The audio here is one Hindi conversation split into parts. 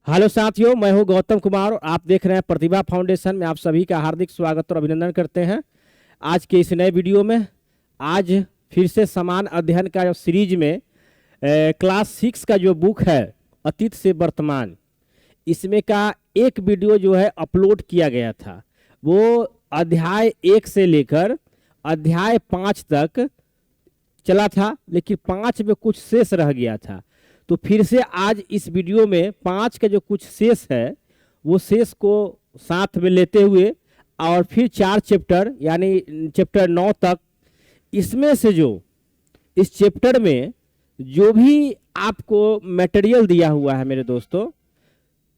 हेलो साथियों, मैं हूं गौतम कुमार और आप देख रहे हैं प्रतिभा फाउंडेशन में। आप सभी का हार्दिक स्वागत और अभिनंदन करते हैं। आज के इस नए वीडियो में आज फिर से समान अध्ययन का जो सीरीज में क्लास 6 का जो बुक है अतीत से वर्तमान, इसमें का एक वीडियो जो है अपलोड किया गया था। वो अध्याय 1 से लेकर अध्याय 5 तक चला था, लेकिन 5 में कुछ शेष रह गया था। तो फिर से आज इस वीडियो में 5 का जो कुछ शेष है वो शेष को साथ में लेते हुए और फिर 4 चैप्टर यानी चैप्टर 9 तक, इसमें से जो इस चैप्टर में जो भी आपको मटेरियल दिया हुआ है मेरे दोस्तों,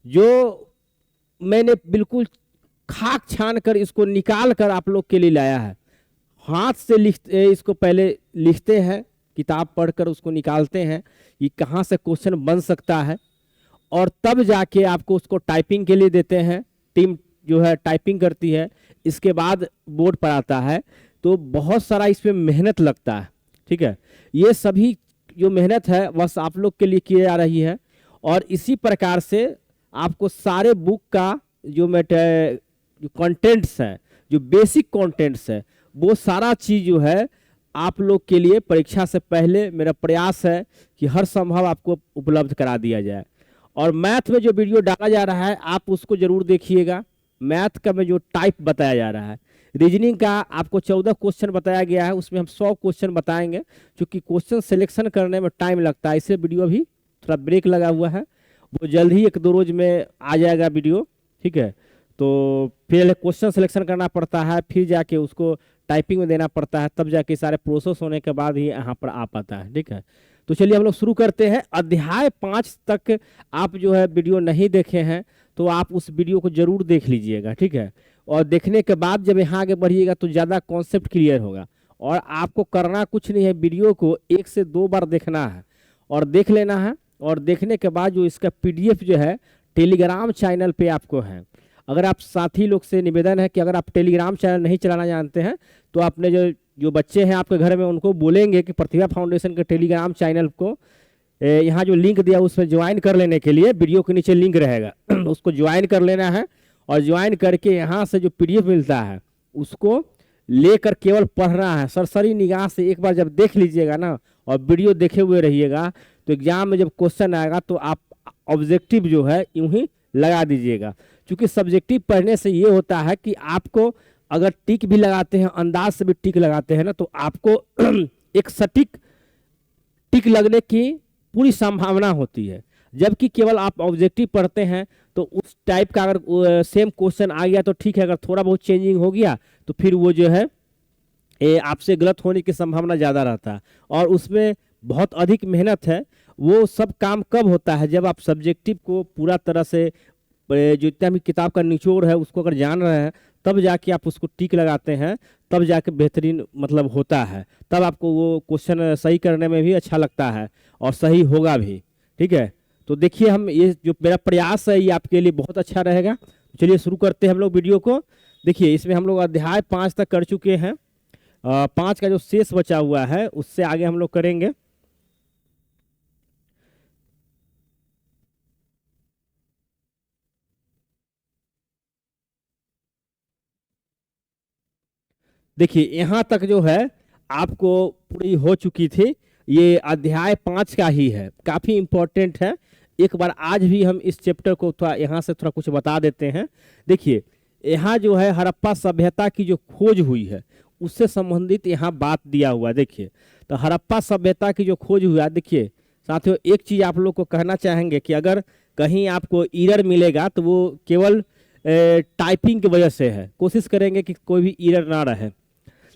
जो मैंने बिल्कुल खाक छान कर इसको निकाल कर आप लोग के लिए लाया है। हाथ से इसको पहले लिखते हैं, किताब पढ़कर उसको निकालते हैं कि कहाँ से क्वेश्चन बन सकता है, और तब जाके आपको उसको टाइपिंग के लिए देते हैं। टीम जो है टाइपिंग करती है, इसके बाद बोर्ड पर आता है। तो बहुत सारा इसमें मेहनत लगता है, ठीक है। ये सभी जो मेहनत है बस आप लोग के लिए की जा रही है, और इसी प्रकार से आपको सारे बुक का जो कंटेंट्स है, जो बेसिक कंटेंट्स है, वो सारा चीज़ जो है आप लोग के लिए परीक्षा से पहले मेरा प्रयास है कि हर संभव आपको उपलब्ध करा दिया जाए। और मैथ में जो वीडियो डाला जा रहा है आप उसको जरूर देखिएगा। मैथ का में जो टाइप बताया जा रहा है, रीजनिंग का आपको 14 क्वेश्चन बताया गया है, उसमें हम 100 क्वेश्चन बताएंगे। क्योंकि क्वेश्चन सिलेक्शन करने में टाइम लगता है, इसलिए वीडियो अभी थोड़ा ब्रेक लगा हुआ है। वो जल्द ही 1-2 रोज में आ जाएगा वीडियो, ठीक है। तो पहले क्वेश्चन सिलेक्शन करना पड़ता है, फिर जाके उसको टाइपिंग में देना पड़ता है, तब जाके सारे प्रोसेस होने के बाद ही यहाँ पर आ पाता है, ठीक है। तो चलिए हम लोग शुरू करते हैं। अध्याय 5 तक आप जो है वीडियो नहीं देखे हैं तो आप उस वीडियो को जरूर देख लीजिएगा, ठीक है। और देखने के बाद जब यहाँ आगे बढ़िएगा तो ज़्यादा कॉन्सेप्ट क्लियर होगा। और आपको करना कुछ नहीं है, वीडियो को 1 से 2 बार देखना है और देख लेना है। और देखने के बाद जो इसका PDF जो है टेलीग्राम चैनल पे आपको है। अगर आप साथी लोग से निवेदन है कि अगर आप टेलीग्राम चैनल नहीं चलाना जानते हैं तो अपने जो जो बच्चे हैं आपके घर में उनको बोलेंगे कि प्रतिभा फाउंडेशन के टेलीग्राम चैनल को यहाँ जो लिंक दिया उसमें ज्वाइन कर लेने के लिए वीडियो के नीचे लिंक रहेगा उसको ज्वाइन कर लेना है। और ज्वाइन करके यहाँ से जो PDF मिलता है उसको लेकर केवल पढ़ना है। सरसरी निगाह से एक बार जब देख लीजिएगा ना और वीडियो देखे हुए रहिएगा तो एग्जाम में जब क्वेश्चन आएगा तो आप ऑब्जेक्टिव जो है यूं ही लगा दीजिएगा। क्योंकि सब्जेक्टिव पढ़ने से ये होता है कि आपको अगर टिक भी लगाते हैं, अंदाज से भी टिक लगाते हैं ना, तो आपको एक सटीक टिक लगने की पूरी संभावना होती है। जबकि केवल आप ऑब्जेक्टिव पढ़ते हैं तो उस टाइप का अगर सेम क्वेश्चन आ गया तो ठीक है, अगर थोड़ा बहुत चेंजिंग हो गया तो फिर वो जो है आपसे गलत होने की संभावना ज़्यादा रहता है। और उसमें बहुत अधिक मेहनत है। वो सब काम कब होता है जब आप सब्जेक्टिव को पूरा तरह से जो इतना भी किताब का निचोड़ है उसको अगर जान रहे हैं, तब जाके आप उसको टिक लगाते हैं, तब जाके बेहतरीन मतलब होता है। तब आपको वो क्वेश्चन सही करने में भी अच्छा लगता है और सही होगा भी, ठीक है। तो देखिए, हम ये जो मेरा प्रयास है ये आपके लिए बहुत अच्छा रहेगा। चलिए शुरू करते हैं हम लोग वीडियो को। देखिए, इसमें हम लोग अध्याय 5 तक कर चुके हैं। 5 का जो शेष बचा हुआ है उससे आगे हम लोग करेंगे। देखिए, यहाँ तक जो है आपको पूरी हो चुकी थी। ये अध्याय 5 का ही है, काफी इंपॉर्टेंट है। एक बार आज भी हम इस चैप्टर को थोड़ा यहाँ से थोड़ा कुछ बता देते हैं। देखिए, यहाँ जो है हड़प्पा सभ्यता की जो खोज हुई है उससे संबंधित यहाँ बात दिया हुआ है। देखिए, तो हड़प्पा सभ्यता की जो खोज हुआ है, देखिए साथियों, एक चीज आप लोग को कहना चाहेंगे कि अगर कहीं आपको एरर मिलेगा तो वो केवल टाइपिंग की वजह से है। कोशिश करेंगे कि कोई भी एरर ना रहे।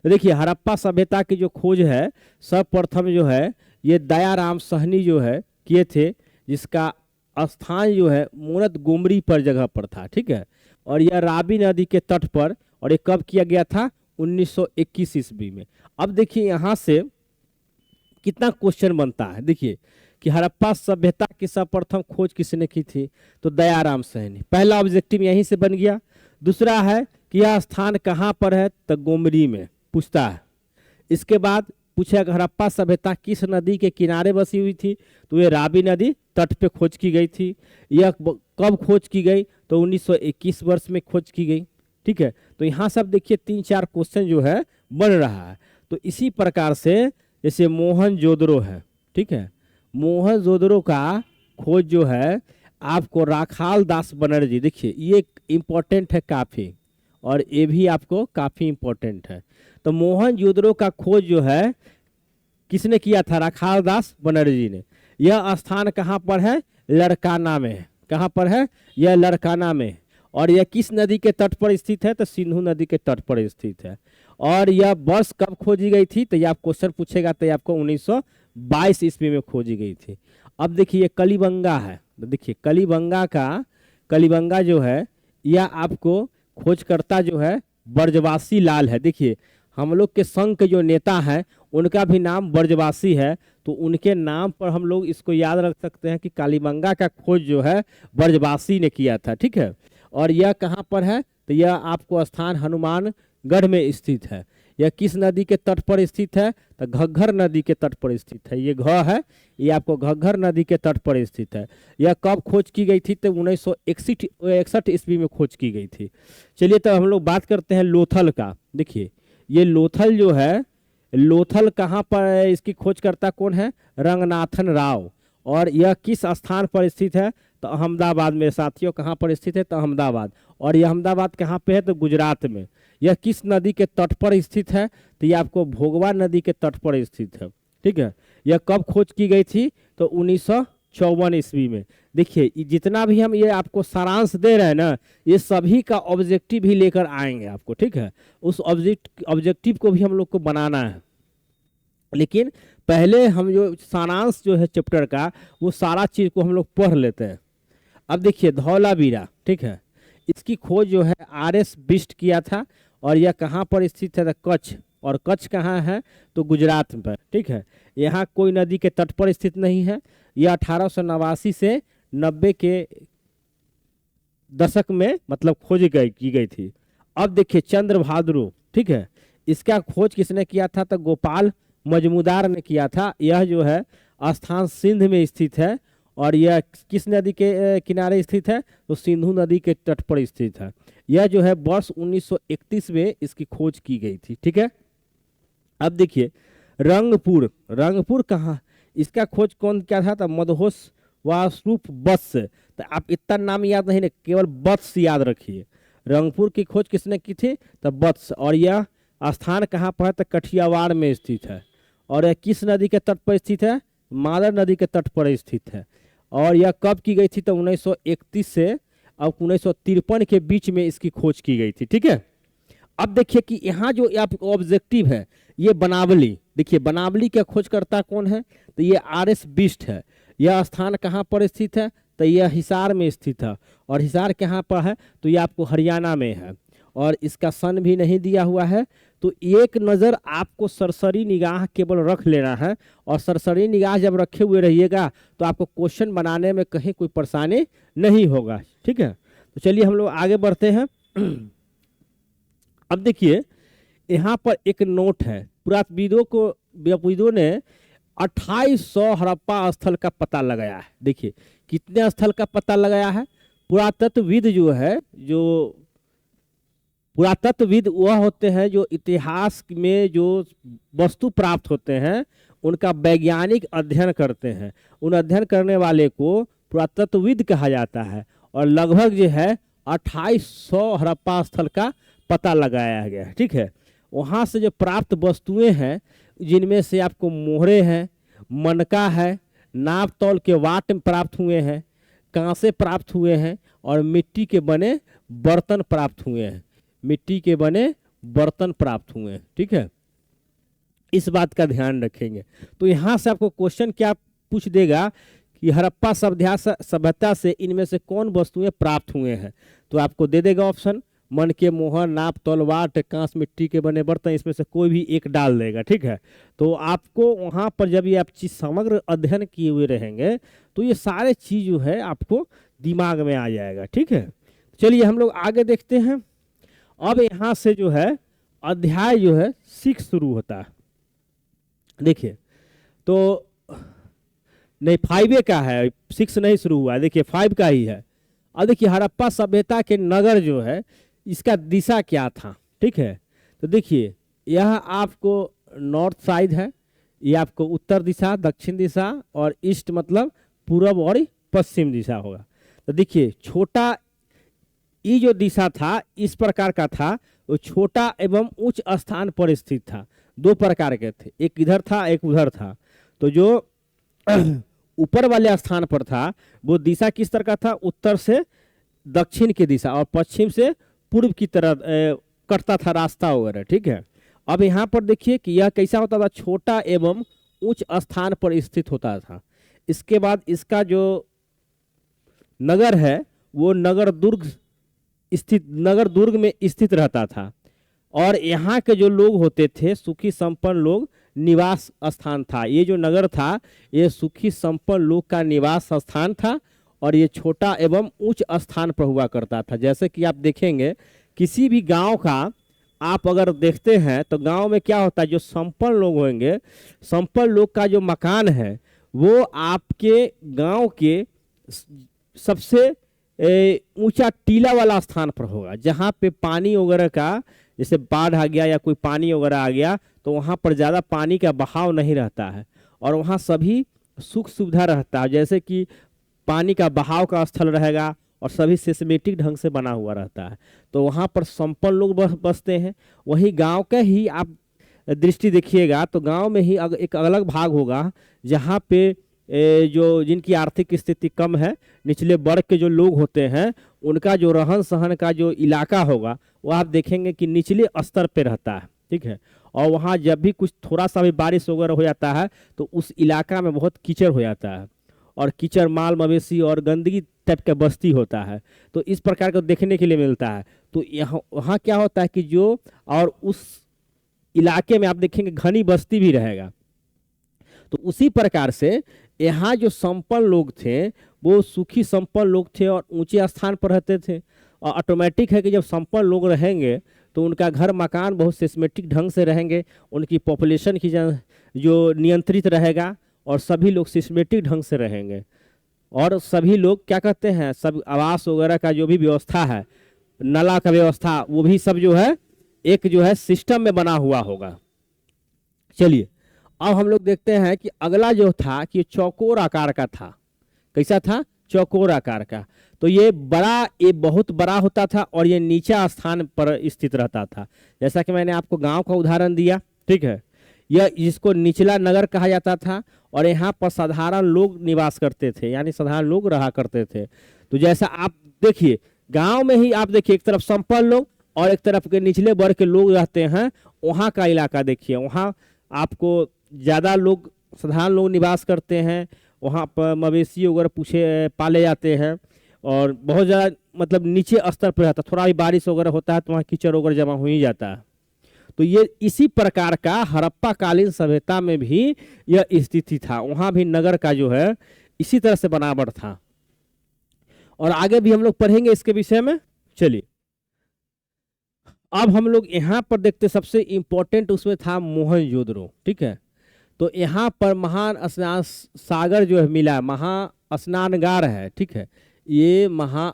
तो देखिए, हड़प्पा सभ्यता की जो खोज है सर्वप्रथम जो है ये दयाराम सहनी जो है किए थे, जिसका स्थान जो है मोनतगोमरी पर जगह पर था, ठीक है। और यह रावी नदी के तट पर, और ये कब किया गया था? 1921 ईस्वी में। अब देखिए यहाँ से कितना क्वेश्चन बनता है। देखिए कि हड़प्पा सभ्यता की सर्वप्रथम खोज किसने की थी? तो दयाराम सहनी। पहला ऑब्जेक्टिव यहीं से बन गया। दूसरा है कि यह स्थान कहाँ पर है? तो गोमरी में पूछता है। इसके बाद पूछेगा हड़प्पा सभ्यता किस नदी के किनारे बसी हुई थी, तो ये रावी नदी तट पे खोज की गई थी। यह कब खोज की गई, तो 1921 वर्ष में खोज की गई। ठीक है, तो यहाँ सब देखिए 3-4 क्वेश्चन जो है बन रहा है। तो इसी प्रकार से जैसे मोहनजोदड़ो है, ठीक है, मोहनजोदड़ो का खोज जो है आपको राखाल दास बनर्जी, देखिए ये इम्पोर्टेंट है काफ़ी, और ये भी आपको काफ़ी इम्पोर्टेंट है। तो मोहनजोदड़ो का खोज जो है किसने किया था, राखाल दास बनर्जी ने। यह स्थान कहाँ पर है, लड़काना में है। कहाँ पर है, यह लड़काना में। और यह किस नदी के तट पर स्थित है, तो सिंधु नदी के तट पर स्थित है। और यह वर्ष कब खोजी गई थी, तो ये आप क्वेश्चन पूछेगा तो ये आपको 1922 ईस्वी में खोजी गई थी। अब देखिए कलिबंगा है, तो देखिए कलिबंगा जो है यह आपको खोजकर्ता जो है ब्रजवासी लाल है। देखिए हम लोग के संघ के जो नेता हैं उनका भी नाम ब्रजवासी है, तो उनके नाम पर हम लोग इसको याद रख सकते हैं कि कालीबंगा का खोज जो है ब्रजवासी ने किया था। ठीक है, और यह कहाँ पर है, तो यह आपको स्थान हनुमानगढ़ में स्थित है। यह किस नदी के तट पर स्थित है, तो घग्घर नदी के तट पर स्थित है। ये घ है, ये आपको घग्घर नदी के तट पर स्थित है। यह कब खोज की गई थी, तो 1961 ईस्वी में खोज की गई थी। चलिए तो हम लोग बात करते हैं लोथल का। देखिए ये लोथल जो है, लोथल कहाँ पर है, इसकी खोजकर्ता कौन है, रंगनाथन राव। और यह किस स्थान पर स्थित है, तो अहमदाबाद में साथियों। कहाँ पर स्थित है, तो अहमदाबाद। और यह अहमदाबाद कहाँ पे है, तो गुजरात में। यह किस नदी के तट पर स्थित है, तो यह आपको भोगवा नदी के तट पर स्थित है। ठीक है, यह कब खोज की गई थी, तो 1954 ईस्वी में। देखिए जितना भी हम ये आपको सारांश दे रहे हैं ना, ये सभी का ऑब्जेक्टिव ही लेकर आएंगे आपको। ठीक है, उस ऑब्जेक्टिव को भी हम लोग को बनाना है, लेकिन पहले हम जो सारांश जो है चैप्टर का, वो सारा चीज़ को हम लोग पढ़ लेते हैं। अब देखिए धौलावीरा, ठीक है, इसकी खोज जो है RS बिष्ट किया था। और यह कहाँ पर स्थित है, कच्छ। और कच्छ कहाँ है, तो गुजरात पर। ठीक है, यहाँ कोई नदी के तट पर स्थित नहीं है। यह 1889 से 90 के दशक में मतलब खोज की गई थी। अब देखिए चंद्रभाद्रो, ठीक है, इसका खोज किसने किया था, तो गोपाल मजमूदार ने किया था। यह जो है स्थान सिंध में स्थित है। और यह किस नदी के किनारे स्थित है, तो सिंधु नदी के तट पर स्थित है। यह जो है वर्ष 1931 में इसकी खोज की गई थी। ठीक है, अब देखिए रंगपुर कहाँ, इसका खोज कौन किया था, तो मदहोश वासरूप वत्स। तो आप इतना नाम याद नहीं, केवल वत्स याद रखिए। रंगपुर की खोज किसने की थी, तो वत्स। और यह स्थान कहाँ पर है, तो कठियावाड़ में स्थित है। और यह किस नदी के तट पर स्थित है, मादर नदी के तट पर स्थित है। और यह कब की गई थी, तो 1931 से अब 1953 के बीच में इसकी खोज की गई थी। ठीक है, अब देखिए कि यहाँ जो आपको ऑब्जेक्टिव है, ये बनावली। देखिए बनावली का खोजकर्ता कौन है, तो ये RS बिष्ट है। यह स्थान कहाँ पर स्थित है, तो यह हिसार में स्थित है। और हिसार कहाँ पर है, तो ये आपको हरियाणा में है। और इसका सन भी नहीं दिया हुआ है। तो एक नज़र आपको सरसरी निगाह केवल रख लेना है। और सरसरी निगाह जब रखे हुए रहिएगा तो आपको क्वेश्चन बनाने में कहीं कोई परेशानी नहीं होगा। ठीक है, तो चलिए हम लोग आगे बढ़ते हैं। अब देखिए यहाँ पर एक नोट है, पुरातत्वविदों ने 2800 हड़प्पा स्थल का पता लगाया है। देखिए कितने स्थल का पता लगाया है, पुरातत्वविद जो है, जो पुरातत्वविद वह होते हैं जो इतिहास में जो वस्तु प्राप्त होते हैं उनका वैज्ञानिक अध्ययन करते हैं। उन अध्ययन करने वाले को पुरातत्वविद कहा जाता है। और लगभग जो है 2800 हड़प्पा स्थल का पता लगाया गया है। ठीक है, वहाँ से जो प्राप्त वस्तुएं हैं, जिनमें से आपको मोहरे हैं, मनका है, नाप तौल के वाट प्राप्त हुए हैं, कांसे प्राप्त हुए हैं, और मिट्टी के बने बर्तन प्राप्त हुए हैं। मिट्टी के बने बर्तन प्राप्त हुए हैं। ठीक है, इस बात का ध्यान रखेंगे। तो यहाँ से आपको क्वेश्चन क्या पूछ देगा कि हड़प्पा सभ्यता से इनमें से कौन वस्तुएं प्राप्त हुए हैं। तो आपको दे देगा ऑप्शन, मन के मोहर, नाप तौल, वाट, कांस, मिट्टी के बने बर्तन, इसमें से कोई भी एक डाल देगा। ठीक है, तो आपको वहाँ पर जब ये आप चीज समग्र अध्ययन किए हुए रहेंगे तो ये सारे चीज जो है आपको दिमाग में आ जाएगा। ठीक है, चलिए हम लोग आगे देखते हैं। अब यहाँ से जो है अध्याय जो है 6 शुरू होता है। देखिए तो नहीं 5A का है, 6 नहीं शुरू हुआ है, देखिए 5 का ही है। अब देखिए हड़प्पा सभ्यता के नगर जो है इसका दिशा क्या था, ठीक है। तो देखिए यह आपको नॉर्थ साइड है, ये आपको उत्तर दिशा, दक्षिण दिशा और ईस्ट मतलब पूरब और पश्चिम दिशा होगा। तो देखिए छोटा ये जो दिशा था इस प्रकार का था, वो छोटा एवं उच्च स्थान पर स्थित था। दो प्रकार के थे, एक इधर था एक उधर था। तो जो ऊपर वाले स्थान पर था वो दिशा किस तरह का था, उत्तर से दक्षिण की दिशा और पश्चिम से पूर्व की तरफ कटता था रास्ता वगैरह, ठीक है। अब यहाँ पर देखिए कि यह कैसा होता था, छोटा एवं उच्च स्थान पर स्थित होता था। इसके बाद इसका जो नगर है वो नगर दुर्ग में स्थित रहता था। और यहाँ के जो लोग होते थे सुखी संपन्न लोग, निवास स्थान था। ये जो नगर था ये सुखी संपन्न लोग का निवास स्थान था और ये छोटा एवं उच्च स्थान पर हुआ करता था। जैसे कि आप देखेंगे किसी भी गांव का आप अगर देखते हैं तो गांव में क्या होता है, जो संपन्न लोग होंगे, संपन्न लोग का जो मकान है वो आपके गांव के सबसे ऊंचा टीला वाला स्थान पर होगा, जहाँ पे पानी वगैरह का, जैसे बाढ़ आ गया या कोई पानी वगैरह आ गया तो वहाँ पर ज़्यादा पानी का बहाव नहीं रहता है और वहाँ सभी सुख सुविधा रहता है। जैसे कि पानी का बहाव का स्थल रहेगा और सभी सिस्टमेटिक ढंग से बना हुआ रहता है, तो वहाँ पर संपन्न लोग बसते हैं। वहीं गांव का ही आप दृष्टि देखिएगा तो गांव में ही एक अलग भाग होगा जहाँ पे जो जिनकी आर्थिक स्थिति कम है, निचले वर्ग के जो लोग होते हैं, उनका जो रहन सहन का जो इलाका होगा वो आप देखेंगे कि निचले स्तर पे रहता है, ठीक है। और वहाँ जब भी कुछ थोड़ा सा भी बारिश वगैरह हो जाता है तो उस इलाका में बहुत कीचड़ हो जाता है और कीचड़, माल मवेशी और गंदगी टाइप का बस्ती होता है, तो इस प्रकार को देखने के लिए मिलता है। तो यहाँ वहाँ क्या होता है कि जो और उस इलाके में आप देखेंगे घनी बस्ती भी रहेगा। तो उसी प्रकार से यहाँ जो संपन्न लोग थे वो सुखी संपन्न लोग थे और ऊंचे स्थान पर रहते थे। और ऑटोमेटिक है कि जब संपन्न लोग रहेंगे तो उनका घर मकान बहुत सिस्टमेटिक ढंग से रहेंगे, उनकी पॉपुलेशन की जो नियंत्रित रहेगा और सभी लोग सिस्टमेटिक ढंग से रहेंगे। और सभी लोग क्या कहते हैं, सब आवास वगैरह का जो भी व्यवस्था है, नाला का व्यवस्था, वो भी सब जो है एक जो है सिस्टम में बना हुआ होगा। चलिए अब हम लोग देखते हैं कि अगला जो था कि चौकोर आकार का था। कैसा था, चौकोर आकार का। तो ये बहुत बड़ा होता था और ये नीचा स्थान पर स्थित रहता था। जैसा कि मैंने आपको गांव का उदाहरण दिया, ठीक है। यह इसको निचला नगर कहा जाता था और यहाँ पर साधारण लोग निवास करते थे, यानी साधारण लोग रहा करते थे। तो जैसा आप देखिए गांव में ही आप देखिए एक तरफ संपन्न लोग और एक तरफ के निचले वर्ग के लोग रहते हैं। वहाँ का इलाका देखिए, वहाँ आपको ज़्यादा लोग, साधारण लोग निवास करते हैं। वहाँ पर मवेशी वगैरह पाले जाते हैं और बहुत ज़्यादा मतलब नीचे स्तर पर रहता है। थोड़ा भी बारिश वगैरह होता है तो वहाँ कीचड़ वगैरह जमा हो ही जाता है। तो ये इसी प्रकार का हड़प्पा कालीन सभ्यता में भी यह स्थिति था। वहाँ भी नगर का जो है इसी तरह से बनावट था और आगे भी हम लोग पढ़ेंगे इसके विषय में। चलिए अब हम लोग यहाँ पर देखते, सबसे इंपॉर्टेंट उसमें था मोहनजोदड़ो, ठीक है। तो यहाँ पर महान स्नान सागर जो है मिला, महा स्नानगार है, ठीक है। ये महा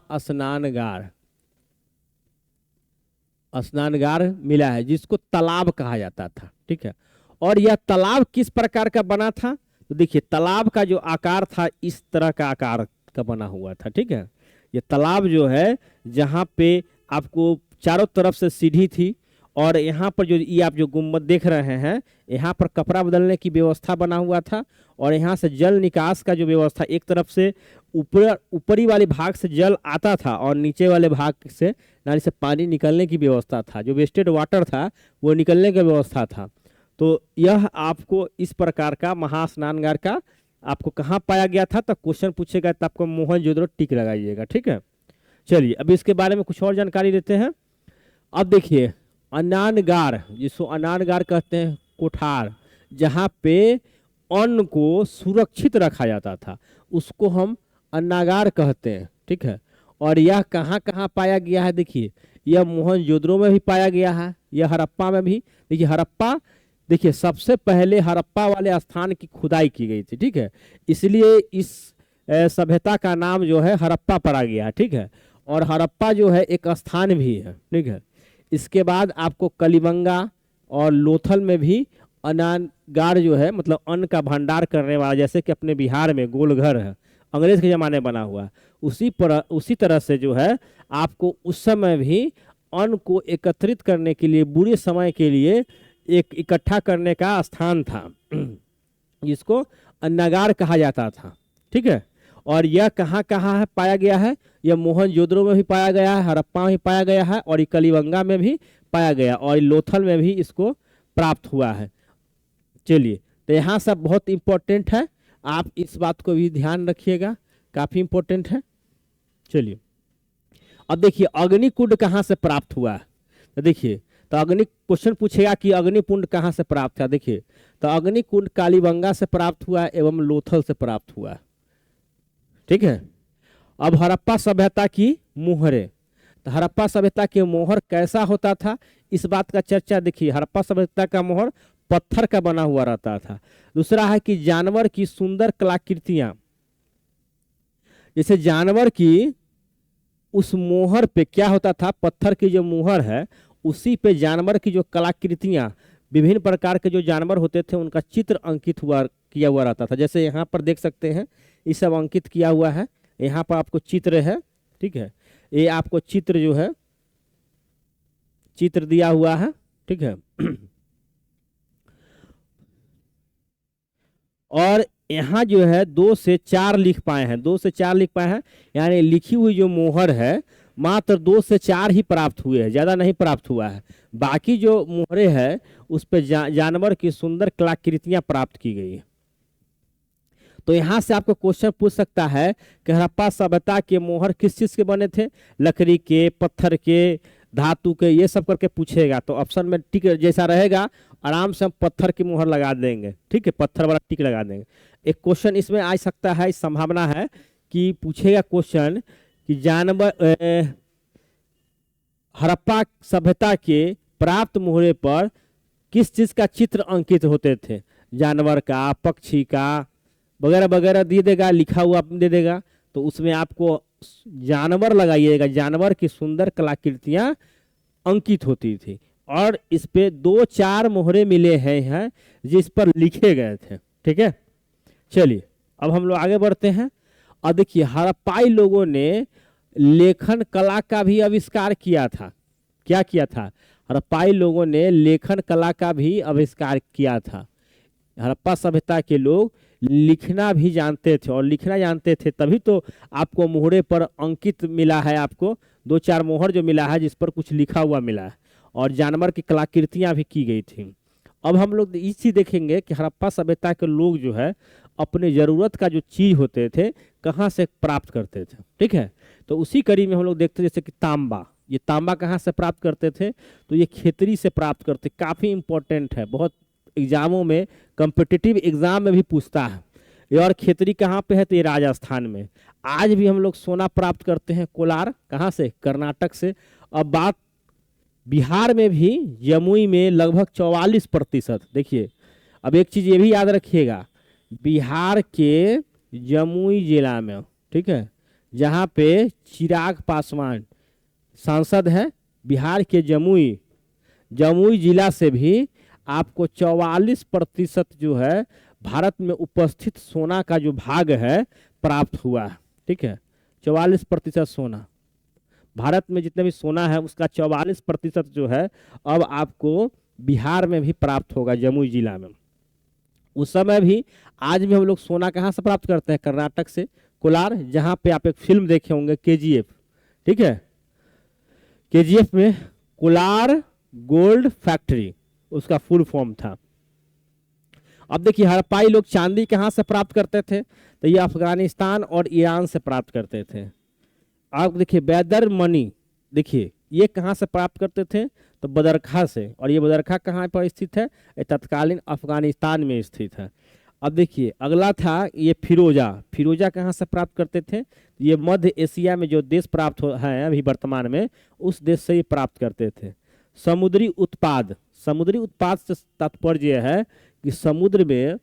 स्नानगार मिला है जिसको तालाब कहा जाता था, ठीक है। और यह तालाब किस प्रकार का बना था, तो देखिए तालाब का जो आकार था इस तरह का आकार का बना हुआ था, ठीक है। ये तालाब जो है जहाँ पे आपको चारों तरफ से सीढ़ी थी और यहाँ पर जो ये आप जो गुम्बद देख रहे हैं, यहाँ पर कपड़ा बदलने की व्यवस्था बना हुआ था और यहाँ से जल निकास का जो व्यवस्था, एक तरफ से ऊपरी वाले भाग से जल आता था और नीचे वाले भाग से नाली से पानी निकलने की व्यवस्था था। जो वेस्टेड वाटर था वो निकलने की व्यवस्था था। तो यह आपको इस प्रकार का महास्नानगार का आपको कहाँ पाया गया था, तो क्वेश्चन पूछेगा तो आपको मोहनजोदड़ो टिक लगाइएगा, ठीक है। चलिए अब इसके बारे में कुछ और जानकारी देते हैं। अब देखिए अनानगार, जिसको अनानगार कहते हैं, कोठार जहाँ पे अन्न को सुरक्षित रखा जाता था उसको हम अन्नागार कहते हैं, ठीक है। और यह कहाँ कहाँ पाया गया है, देखिए यह मोहनजोदड़ो में भी पाया गया है, यह हड़प्पा में भी। देखिए हड़प्पा देखिए सबसे पहले हड़प्पा वाले स्थान की खुदाई की गई थी, ठीक है, इसलिए इस सभ्यता का नाम जो है हड़प्पा पड़ा गया, ठीक है। और हड़प्पा जो है एक स्थान भी है, ठीक है। इसके बाद आपको कलिबंगा और लोथल में भी अनागार जो है मतलब अन्न का भंडार करने वाला, जैसे कि अपने बिहार में गोलघर है, अंग्रेज के ज़माने बना हुआ, उसी तरह से जो है आपको उस समय भी अन्न को एकत्रित करने के लिए, बुरे समय के लिए एक इकट्ठा करने का स्थान था जिसको अन्नागार कहा जाता था, ठीक है। और यह कहाँ कहाँ है पाया गया है, यह मोहनजोदड़ो में भी पाया गया है, हड़प्पा में भी पाया गया है, और कलिबंगा में भी पाया गया, और लोथल में भी इसको प्राप्त हुआ है। चलिए, तो यहाँ सब बहुत इम्पोर्टेंट है, आप इस बात को भी ध्यान रखिएगा, काफ़ी इम्पोर्टेंट है। चलिए, अब देखिए अग्निकुंड कहाँ से प्राप्त हुआ है, तो देखिए, तो क्वेश्चन पूछेगा कि अग्निकुंड कहाँ से प्राप्त है। देखिए, तो अग्निकुंड कालीबंगा से प्राप्त हुआ एवं लोथल से प्राप्त हुआ, ठीक है। अब हड़प्पा सभ्यता की मोहरें, तो हड़प्पा सभ्यता के मोहर कैसा होता था, इस बात का चर्चा देखिए। हड़प्पा सभ्यता का मोहर पत्थर का बना हुआ रहता था। दूसरा है कि जानवर की सुंदर कलाकृतियां, जैसे जानवर की उस मोहर पे क्या होता था, पत्थर की जो मोहर है उसी पे जानवर की जो कलाकृतियां, विभिन्न प्रकार के जो जानवर होते थे उनका चित्र अंकित किया हुआ रहता था। जैसे यहाँ पर देख सकते हैं ये सब अंकित किया हुआ है, यहाँ पर आपको चित्र है, ठीक है, ये आपको चित्र जो है चित्र दिया हुआ है, ठीक है। और यहाँ जो है 2 से 4 लिख पाए हैं, 2 से 4 लिख पाए हैं, यानी लिखी हुई जो मोहर है मात्र 2 से 4 ही प्राप्त हुए हैं, ज़्यादा नहीं प्राप्त हुआ है। बाकी जो मोहरें हैं उस पर जानवर की सुंदर कलाकृतियां प्राप्त की गई है। तो यहाँ से आपको क्वेश्चन पूछ सकता है कि हड़प्पा सभ्यता के मोहर किस चीज़ के बने थे, लकड़ी के, पत्थर के, धातु के, ये सब करके पूछेगा। तो ऑप्शन में टिक जैसा रहेगा, आराम से हम पत्थर की मोहर लगा देंगे, ठीक है, पत्थर वाला टिक लगा देंगे। एक क्वेश्चन इसमें आ सकता है, इस संभावना है कि पूछेगा क्वेश्चन कि जानवर हड़प्पा सभ्यता के प्राप्त मोहरे पर किस चीज़ का चित्र अंकित होते थे, जानवर का, पक्षी का वगैरह वगैरह दे देगा, लिखा हुआ दे देगा। तो उसमें आपको जानवर लगाइएगा, जानवर की सुंदर कलाकृतियां अंकित होती थी, और इस पे 2-4 मोहरे मिले हैं जिस पर लिखे गए थे, ठीक है। चलिए, अब हम लोग आगे बढ़ते हैं। और देखिए हड़प्पाई लोगों ने लेखन कला का भी आविष्कार किया था। क्या किया था, हड़प्पाई लोगों ने लेखन कला का भी आविष्कार किया था। हड़प्पा सभ्यता के लोग लिखना भी जानते थे, और लिखना जानते थे तभी तो आपको मोहरे पर अंकित मिला है, आपको 2-4 मोहर जो मिला है जिस पर कुछ लिखा हुआ मिला है, और जानवर की कलाकृतियां भी की गई थी। अब हम लोग इस चीज देखेंगे कि हड़प्पा सभ्यता के लोग जो है अपने ज़रूरत का जो चीज़ होते थे कहाँ से प्राप्त करते थे, ठीक है। तो उसी कड़ी में हम लोग देखते हैं जैसे कि तांबा, ये तांबा कहाँ से प्राप्त करते थे, तो ये खेतरी से प्राप्त करते, काफ़ी इंपॉर्टेंट है, बहुत एग्जामों में, कॉम्पिटिटिव एग्जाम में भी पूछता है। ये और खेतरी कहाँ पे है, तो ये राजस्थान में। आज भी हम लोग सोना प्राप्त करते हैं कोलार, कहाँ से, कर्नाटक से। अब बात बिहार में भी जमुई में लगभग 44%। देखिए, अब एक चीज़ ये भी याद रखिएगा, बिहार के जमुई जिला में, ठीक है, जहाँ पे चिराग पासवान सांसद है, बिहार के जमुई जिला से भी आपको 44% जो है भारत में उपस्थित सोना का जो भाग है प्राप्त हुआ है, ठीक है। 44% सोना, भारत में जितने भी सोना है उसका 44% जो है अब आपको बिहार में भी प्राप्त होगा, जमुई जिला में। उस समय भी, आज भी हम लोग सोना कहाँ से प्राप्त करते हैं, कर्नाटक से, कोलार, जहाँ पे आप एक फिल्म देखे होंगे KGF, ठीक है, KGF में कोलार गोल्ड फैक्ट्री उसका फुल फॉर्म था। अब देखिए हड़प्पाई लोग चांदी कहाँ से प्राप्त करते थे, तो ये अफगानिस्तान और ईरान से प्राप्त करते थे। आप देखिए बैदर मनी, देखिए ये कहाँ से प्राप्त करते थे, तो बदरखा से, और ये बदरखा कहाँ पर स्थित है, ये तत्कालीन अफगानिस्तान में स्थित है। अब देखिए अगला था ये फिरोजा कहाँ से प्राप्त करते थे, ये मध्य एशिया में जो देश प्राप्त हैं अभी वर्तमान में, उस देश से ही प्राप्त करते थे। समुद्री उत्पाद से तात्पर्य है कि समुद्र में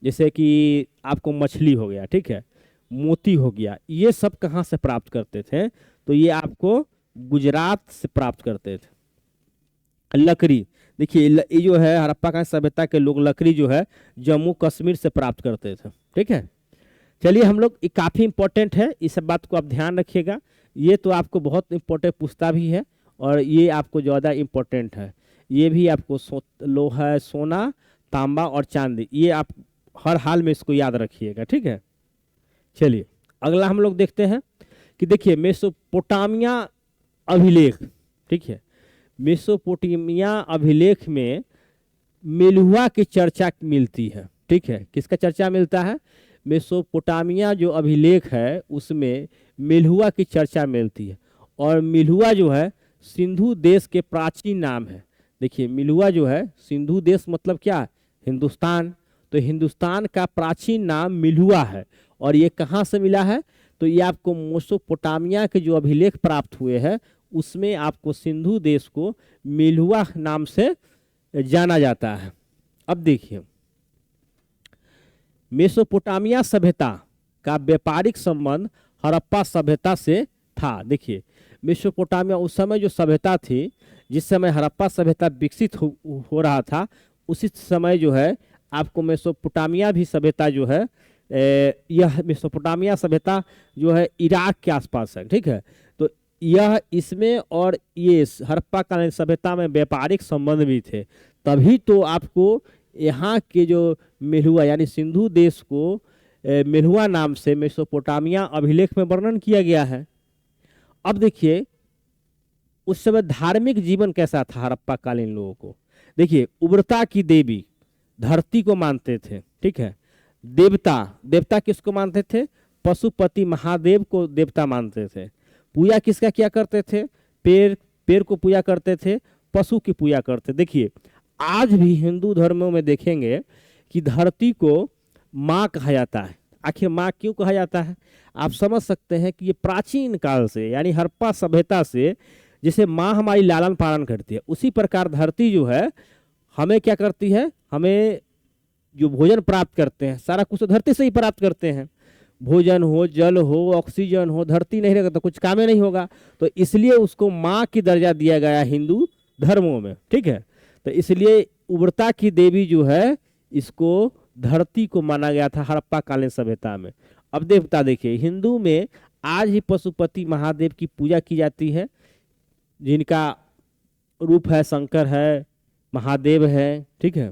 जैसे कि आपको मछली हो गया, ठीक है, मोती हो गया, ये सब कहाँ से प्राप्त करते थे? तो ये आपको गुजरात से प्राप्त करते थे। लकड़ी, देखिए ये जो है हड़प्पा का सभ्यता के लोग लकड़ी जो है जम्मू कश्मीर से प्राप्त करते थे, ठीक है। चलिए हम लोग, ये काफ़ी इंपॉर्टेंट है, इस सब बात को आप ध्यान रखिएगा। ये तो आपको बहुत इंपॉर्टेंट पूछता भी है और ये आपको ज़्यादा इंपॉर्टेंट है। ये भी आपको लोहा, सोना, तांबा और चांदी, ये आप हर हाल में इसको याद रखिएगा, ठीक है। चलिए अगला हम लोग देखते हैं कि देखिए मेसोपोटामिया अभिलेख, ठीक है, मेसोपोटामिया अभिलेख में मेलुहा की चर्चा मिलती है, ठीक है। किसका चर्चा मिलता है? मेसोपोटामिया जो अभिलेख है उसमें मेलुहा की चर्चा मिलती है। और मेलुहा जो है सिंधु देश के प्राचीन नाम है। देखिए मेलुहा जो है, सिंधु देश मतलब क्या? हिंदुस्तान। तो हिंदुस्तान का प्राचीन नाम मेलुहा है। और ये कहाँ से मिला है? तो ये आपको मेसोपोटामिया के जो अभिलेख प्राप्त हुए हैं उसमें आपको सिंधु देश को मेलुहा नाम से जाना जाता है। अब देखिए मेसोपोटामिया सभ्यता का व्यापारिक संबंध हड़प्पा सभ्यता से था। देखिए मेसोपोटामिया उस समय जो सभ्यता थी, जिस समय हड़प्पा सभ्यता विकसित हो रहा था, उसी समय जो है आपको मेसोपोटामिया भी सभ्यता जो है, यह मेसोपोटामिया सभ्यता जो है इराक के आसपास है, ठीक है। तो यह इसमें और ये हड़प्पा कालीन सभ्यता में व्यापारिक संबंध भी थे। तभी तो आपको यहाँ के जो मेलुहा यानी सिंधु देश को मेलुहा नाम से मेसोपोटामिया अभिलेख में वर्णन किया गया है। अब देखिए उस समय धार्मिक जीवन कैसा था हड़प्पा कालीन लोगों को। देखिए उर्वरता की देवी धरती को मानते थे, ठीक है। देवता किसको मानते थे? पशुपति महादेव को देवता मानते थे। पूजा किसका किया करते थे? पेड़ को पूजा करते थे, पशु की पूजा करते। देखिए आज भी हिंदू धर्मों में देखेंगे कि धरती को माँ कहा जाता है। आखिर माँ क्यों कहा जाता है? आप समझ सकते हैं कि ये प्राचीन काल से यानी हड़प्पा सभ्यता से जैसे माँ हमारी लालन पालन करती है, उसी प्रकार धरती जो है हमें क्या करती है? हमें जो भोजन प्राप्त करते हैं सारा कुछ तो धरती से ही प्राप्त करते हैं। भोजन हो, जल हो, ऑक्सीजन हो, धरती नहीं रहेगा तो कुछ काम ही नहीं होगा। तो इसलिए उसको माँ की दर्जा दिया गया हिंदू धर्मों में, ठीक है। तो इसलिए उर्वरता की देवी जो है इसको धरती को माना गया था हड़प्पा कालीन सभ्यता में। अब देवता देखिए हिंदू में आज ही पशुपति महादेव की पूजा की जाती है, जिनका रूप है शंकर है, महादेव है, ठीक है।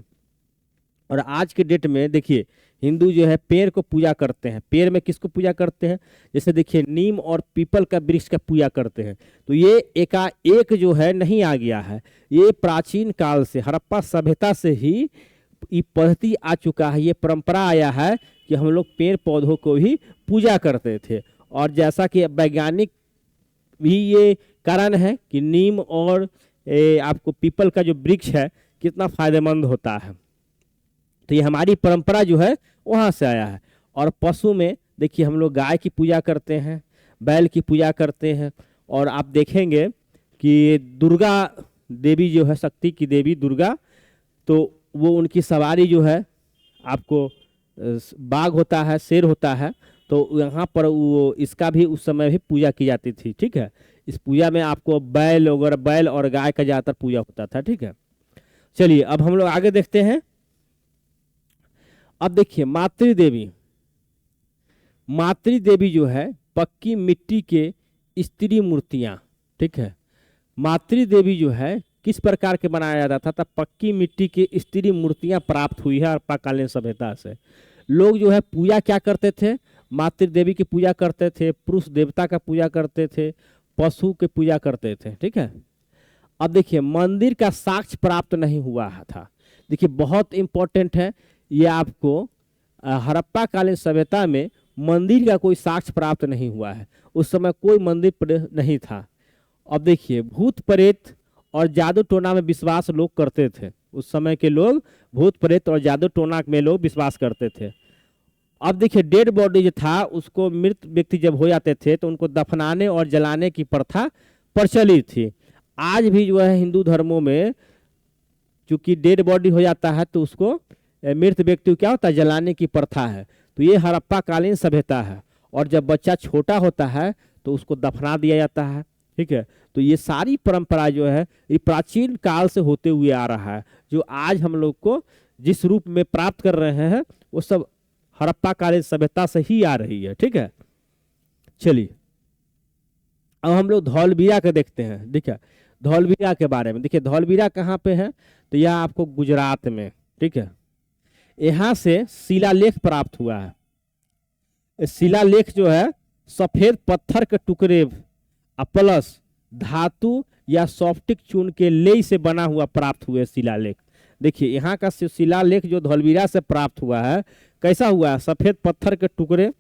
और आज के डेट में देखिए हिंदू जो है पेड़ को पूजा करते हैं। पेड़ में किसको पूजा करते हैं? जैसे देखिए नीम और पीपल का वृक्ष का पूजा करते हैं। तो ये एकाएक जो है नहीं आ गया है, ये प्राचीन काल से हड़प्पा सभ्यता से ही ये पद्धति आ चुका है, ये परंपरा आया है कि हम लोग पेड़ पौधों को भी पूजा करते थे। और जैसा कि वैज्ञानिक भी ये कारण है कि नीम और आपको पीपल का जो वृक्ष है कितना फायदेमंद होता है। तो ये हमारी परंपरा जो है वहाँ से आया है। और पशु में देखिए हम लोग गाय की पूजा करते हैं, बैल की पूजा करते हैं। और आप देखेंगे कि दुर्गा देवी जो है, शक्ति की देवी दुर्गा, तो वो उनकी सवारी जो है आपको बाघ होता है, शेर होता है। तो यहाँ पर वो इसका भी उस समय भी पूजा की जाती थी, ठीक है। इस पूजा में आपको बैल और गाय का ज़्यादातर पूजा होता था, ठीक है। चलिए अब हम लोग आगे देखते हैं। अब देखिए मातृदेवी जो है पक्की मिट्टी के स्त्री मूर्तियां, ठीक है। मातृदेवी जो है किस प्रकार के बनाया जाता था? तब पक्की मिट्टी की स्त्री मूर्तियां प्राप्त हुई है हड़प्पा कालीन सभ्यता से। लोग जो है पूजा क्या करते थे? मातृदेवी की पूजा करते थे, पुरुष देवता का पूजा करते थे, पशु की पूजा करते थे, ठीक है। अब देखिए मंदिर का साक्ष्य प्राप्त नहीं हुआ था। देखिए बहुत इंपॉर्टेंट है ये, आपको हड़प्पा कालीन सभ्यता में मंदिर का कोई साक्ष्य प्राप्त नहीं हुआ है। उस समय कोई मंदिर नहीं था। अब देखिए भूत प्रेत और जादू टोना में विश्वास लोग करते थे। उस समय के लोग भूत प्रेत और जादू टोना में लोग विश्वास करते थे। अब देखिए डेड बॉडी जो था उसको, मृत व्यक्ति जब हो जाते थे तो उनको दफनाने और जलाने की प्रथा प्रचलित थी। आज भी जो है हिंदू धर्मों में चूंकि डेड बॉडी हो जाता है तो उसको मृत व्यक्ति को क्या होता है, जलाने की प्रथा है। तो ये हड़प्पा कालीन सभ्यता है। और जब बच्चा छोटा होता है तो उसको दफना दिया जाता है। ठीक है, तो ये सारी परंपरा जो है ये प्राचीन काल से होते हुए आ रहा है। जो आज हम लोग को जिस रूप में प्राप्त कर रहे हैं वो सब हड़प्पा कालीन सभ्यता से ही आ रही है। ठीक है, चलिए अब हम लोग धौलवीरा के देखते हैं। देखिए धौलवीरा के बारे में, देखिए धौलवीरा कहाँ पे है, तो यह आपको गुजरात में। ठीक है, यहाँ से शिलालेख प्राप्त हुआ है। शिलालेख जो है सफेद पत्थर के टुकड़े प्लस धातु या सॉफ्टिक चून के लेई से बना हुआ प्राप्त हुए शिलालेख। देखिए यहाँ का शिलालेख जो धौलवीरा से प्राप्त हुआ है कैसा हुआ है, सफेद पत्थर के टुकड़े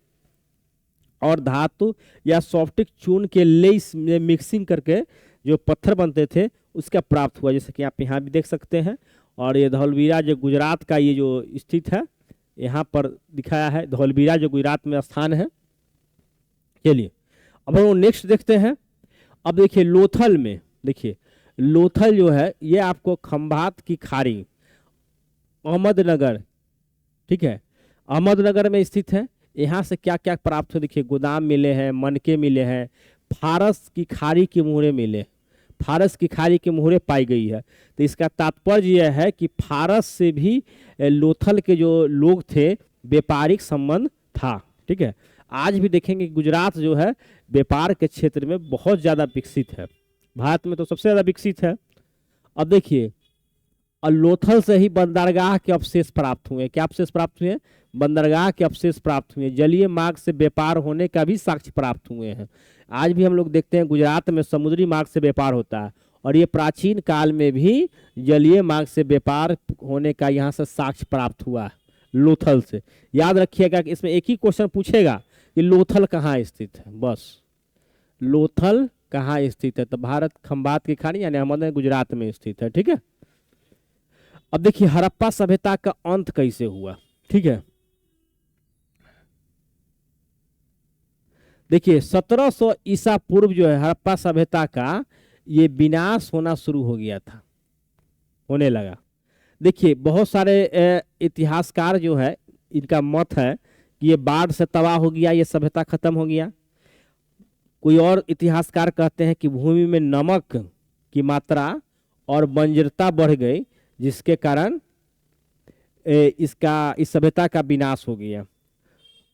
और धातु या सॉफ्टिक चून के लेई में मिक्सिंग करके जो पत्थर बनते थे उसका प्राप्त हुआ, जैसे कि आप यहाँ भी देख सकते हैं। और ये धौलवीरा जो गुजरात का ये जो स्थित है यहाँ पर दिखाया है, धौलवीरा जो गुजरात में स्थान है। चलिए अब हम नेक्स्ट देखते हैं। अब देखिए लोथल में, देखिए लोथल जो है ये आपको खंभात की खाड़ी अहमदनगर, ठीक है, अहमदनगर में स्थित है। यहाँ से क्या क्या प्राप्त हो, देखिए गोदाम मिले हैं, मनके मिले हैं, फारस की खाड़ी के मुहरे मिले, फारस की खाड़ी की मुहरे पाई गई है। तो इसका तात्पर्य यह है कि फारस से भी लोथल के जो लोग थे व्यापारिक संबंध था। ठीक है, आज भी देखेंगे गुजरात जो है व्यापार के क्षेत्र में बहुत ज़्यादा विकसित है, भारत में तो सबसे ज़्यादा विकसित है। अब देखिए और लोथल से ही बंदरगाह के अवशेष प्राप्त हुए। क्या अवशेष प्राप्त हुए? बंदरगाह के अवशेष प्राप्त हुए। जलीय मार्ग से व्यापार होने का भी साक्ष्य प्राप्त हुए हैं। आज भी हम लोग देखते हैं गुजरात में समुद्री मार्ग से व्यापार होता है और ये प्राचीन काल में भी जलीय मार्ग से व्यापार होने का यहाँ से साक्ष्य प्राप्त हुआ है लोथल से। याद रखिएगा कि इसमें एक ही क्वेश्चन पूछेगा कि लोथल कहाँ स्थित है, बस लोथल कहाँ स्थित है, तो भारत खंभात की खाड़ी यानी अहमदनगर गुजरात में स्थित है। ठीक है, अब देखिए हड़प्पा सभ्यता का अंत कैसे हुआ। ठीक है, देखिए 1700 ईसा पूर्व जो है हड़प्पा सभ्यता का ये विनाश होना शुरू हो गया था, होने लगा। देखिए बहुत सारे इतिहासकार जो है इनका मत है कि ये बाढ़ से तबाह हो गया, ये सभ्यता खत्म हो गया। कोई और इतिहासकार कहते हैं कि भूमि में नमक की मात्रा और बंजरता बढ़ गई जिसके कारण इस सभ्यता का विनाश हो गया।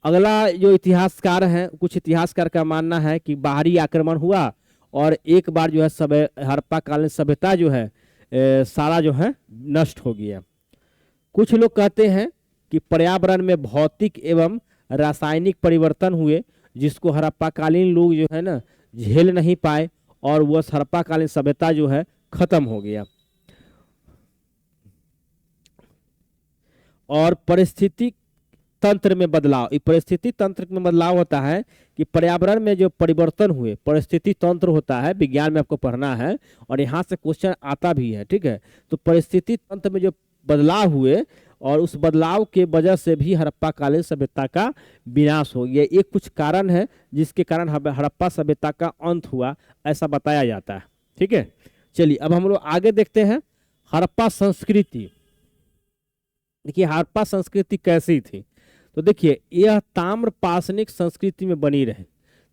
अगला जो इतिहासकार हैं, कुछ इतिहासकार का मानना है कि बाहरी आक्रमण हुआ और एक बार जो है हड़प्पा कालीन सभ्यता जो है सारा जो है नष्ट हो गया। कुछ लोग कहते हैं कि पर्यावरण में भौतिक एवं रासायनिक परिवर्तन हुए जिसको हड़प्पा कालीन लोग जो है ना झेल नहीं पाए और वह हड़प्पा कालीन सभ्यता जो है खत्म हो गया। और परिस्थिति तंत्र में बदलाव, परिस्थिति तंत्र में बदलाव होता है कि पर्यावरण में जो परिवर्तन हुए, परिस्थिति तंत्र होता है, विज्ञान में आपको पढ़ना है और यहाँ से क्वेश्चन आता भी है। ठीक है, तो परिस्थिति तंत्र में जो बदलाव हुए और उस बदलाव के वजह से भी हड़प्पा कालीन सभ्यता का विनाश हो गया। ये कुछ कारण है जिसके कारण हड़प्पा सभ्यता का अंत हुआ, ऐसा बताया जाता है। ठीक है, चलिए अब हम लोग आगे देखते हैं हड़प्पा संस्कृति। देखिए हड़प्पा संस्कृति कैसी थी, तो देखिए यह ताम्र पाषाणिक संस्कृति में बनी रहे।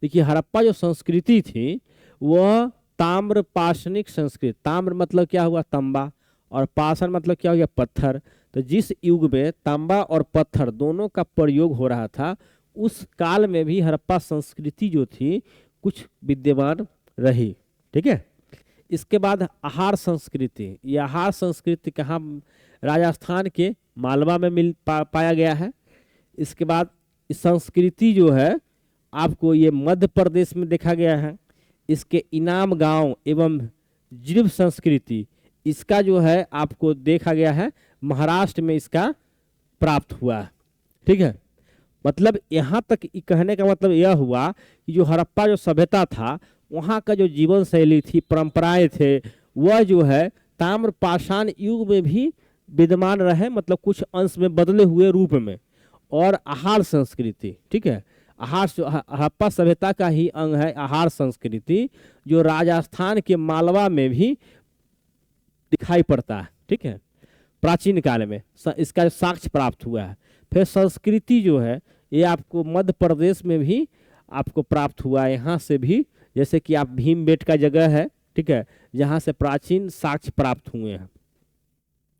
देखिए हड़प्पा जो संस्कृति थी वह ताम्र पाषाणिक संस्कृति, ताम्र मतलब क्या हुआ तांबा और पाषाण मतलब क्या हो गया पत्थर। तो जिस युग में तांबा और पत्थर दोनों का प्रयोग हो रहा था उस काल में भी हड़प्पा संस्कृति जो थी कुछ विद्यमान रही। ठीक है, इसके बाद आहार संस्कृति। यह आहार संस्कृति कहाँ, राजस्थान के मालवा में पाया गया है। इसके बाद संस्कृति जो है आपको ये मध्य प्रदेश में देखा गया है। इसके इनाम गांव एवं जीव संस्कृति इसका जो है आपको देखा गया है महाराष्ट्र में इसका प्राप्त हुआ है। ठीक है, मतलब यहाँ तक कहने का मतलब यह हुआ कि जो हड़प्पा जो सभ्यता था वहाँ का जो जीवन शैली थी, परंपराएं थे, वह जो है ताम्र पाषाण युग में भी विद्यमान रहे, मतलब कुछ अंश में बदले हुए रूप में। और आहार संस्कृति, ठीक है, आहार हड़प्पा सभ्यता का ही अंग है आहार संस्कृति, जो राजस्थान के मालवा में भी दिखाई पड़ता है। ठीक है, प्राचीन काल में इसका साक्ष्य प्राप्त हुआ है। फिर संस्कृति जो है ये आपको मध्य प्रदेश में भी आपको प्राप्त हुआ है, यहाँ से भी, जैसे कि आप भीमबेट का जगह है, ठीक है, जहाँ से प्राचीन साक्ष्य प्राप्त हुए हैं।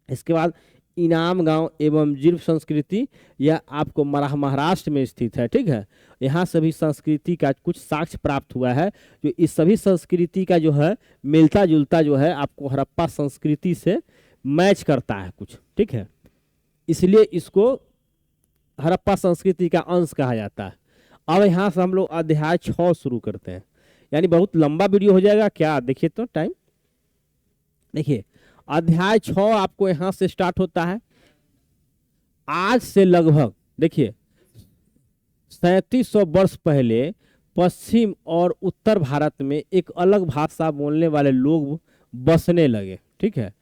इसके बाद इनाम गांव एवं जीव संस्कृति, यह आपको महाराष्ट्र में स्थित है, ठीक है। यहाँ सभी संस्कृति का कुछ साक्ष्य प्राप्त हुआ है, जो इस सभी संस्कृति का जो है मिलता जुलता जो है आपको हड़प्पा संस्कृति से मैच करता है कुछ, ठीक है, इसलिए इसको हड़प्पा संस्कृति का अंश कहा जाता है। अब यहाँ से हम लोग अध्याय 6 शुरू करते हैं, यानी बहुत लंबा वीडियो हो जाएगा क्या, देखिए तो टाइम, देखिए अध्याय 6 आपको यहाँ से स्टार्ट होता है। आज से लगभग देखिए 3700 वर्ष पहले पश्चिम और उत्तर भारत में एक अलग भाषा बोलने वाले लोग बसने लगे, ठीक है।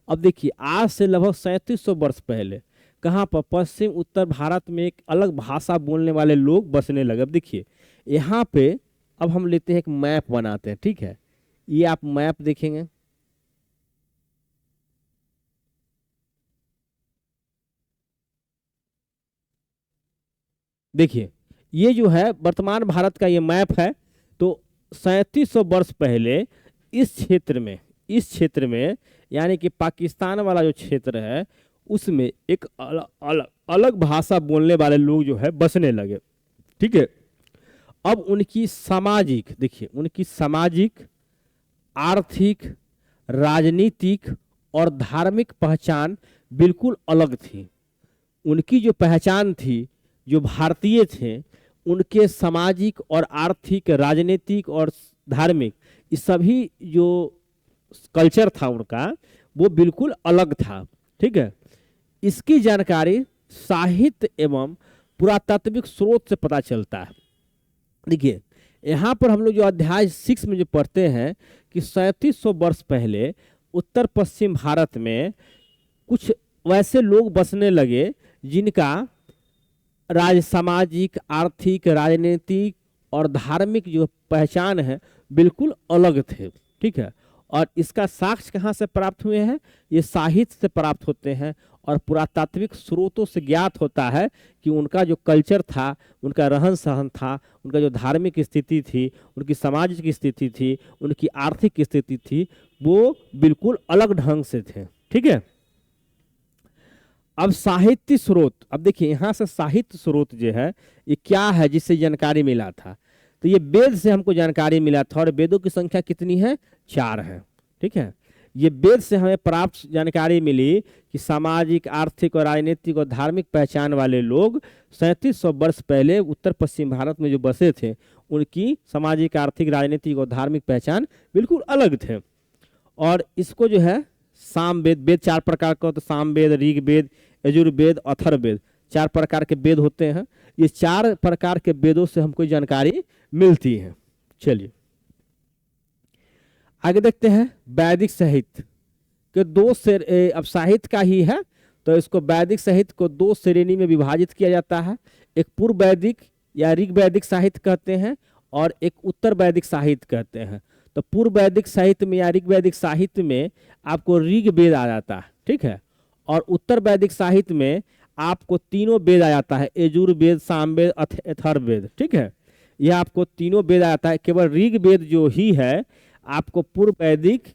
अब देखिए आज से लगभग 3700 वर्ष पहले कहाँ पर पश्चिम उत्तर भारत में एक अलग भाषा बोलने वाले लोग बसने लगे। अब देखिए यहाँ पे अब हम लेते हैं एक मैप बनाते हैं, ठीक है, ये आप मैप देखेंगे, देखिए ये जो है वर्तमान भारत का ये मैप है। तो 3700 वर्ष पहले इस क्षेत्र में यानी कि पाकिस्तान वाला जो क्षेत्र है उसमें एक अलग भाषा बोलने वाले लोग जो है बसने लगे, ठीक है। अब उनकी सामाजिक, देखिए उनकी सामाजिक, आर्थिक, राजनीतिक और धार्मिक पहचान बिल्कुल अलग थी। उनकी जो पहचान थी, जो भारतीय थे, उनके सामाजिक और आर्थिक, राजनीतिक और धार्मिक ये सभी जो कल्चर था उनका वो बिल्कुल अलग था, ठीक है। इसकी जानकारी साहित्य एवं पुरातात्विक स्रोत से पता चलता है। देखिए यहाँ पर हम लोग जो अध्याय 6 में जो पढ़ते हैं कि 3700 वर्ष पहले उत्तर पश्चिम भारत में कुछ वैसे लोग बसने लगे जिनका सामाजिक, आर्थिक, राजनीतिक और धार्मिक जो पहचान है बिल्कुल अलग थे, ठीक है। और इसका साक्ष्य कहाँ से प्राप्त हुए हैं, ये साहित्य से प्राप्त होते हैं और पुरातात्विक स्रोतों से ज्ञात होता है कि उनका जो कल्चर था, उनका रहन सहन था, उनका जो धार्मिक स्थिति थी, उनकी सामाजिक स्थिति थी, उनकी आर्थिक स्थिति थी, वो बिल्कुल अलग ढंग से थे, ठीक है। अब साहित्य स्रोत, अब देखिए यहाँ से साहित्य स्रोत जो है ये क्या है जिससे जानकारी मिला था, तो ये वेद से हमको जानकारी मिला था और वेदों की संख्या कितनी है, 4 है, ठीक है। ये वेद से हमें प्राप्त जानकारी मिली कि सामाजिक, आर्थिक और राजनीतिक और धार्मिक पहचान वाले लोग 3700 वर्ष पहले उत्तर पश्चिम भारत में जो बसे थे उनकी सामाजिक, आर्थिक, राजनीतिक और धार्मिक पहचान बिल्कुल अलग थे। और इसको जो है सामवेद, वेद 4 प्रकार का, तो सामवेद, ऋग्वेद, यजुर्वेद, अथर्ववेद 4 प्रकार के वेद होते हैं। ये 4 प्रकार के वेदों से हमको जानकारी मिलती है। चलिए आगे देखते हैं वैदिक साहित्य के 2 श्रेणी, अब साहित्य का ही है तो इसको वैदिक साहित्य को 2 श्रेणी में विभाजित किया जाता है। एक पूर्व वैदिक या ऋग्वैदिक साहित्य कहते हैं और एक उत्तर वैदिक साहित्य कहते हैं। तो पूर्व वैदिक साहित्य में या ऋग्वैदिक साहित्य में आपको ऋग्वेद आ जाता है, ठीक है। और उत्तर वैदिक साहित्य में आपको तीनों वेद आ जाता है, यजुर्वेद, सामवेद, अथर्ववेद, ठीक है। यह आपको तीनों वेद आ जाता है। केवल ऋग्वेद जो ही है आपको पूर्व वैदिक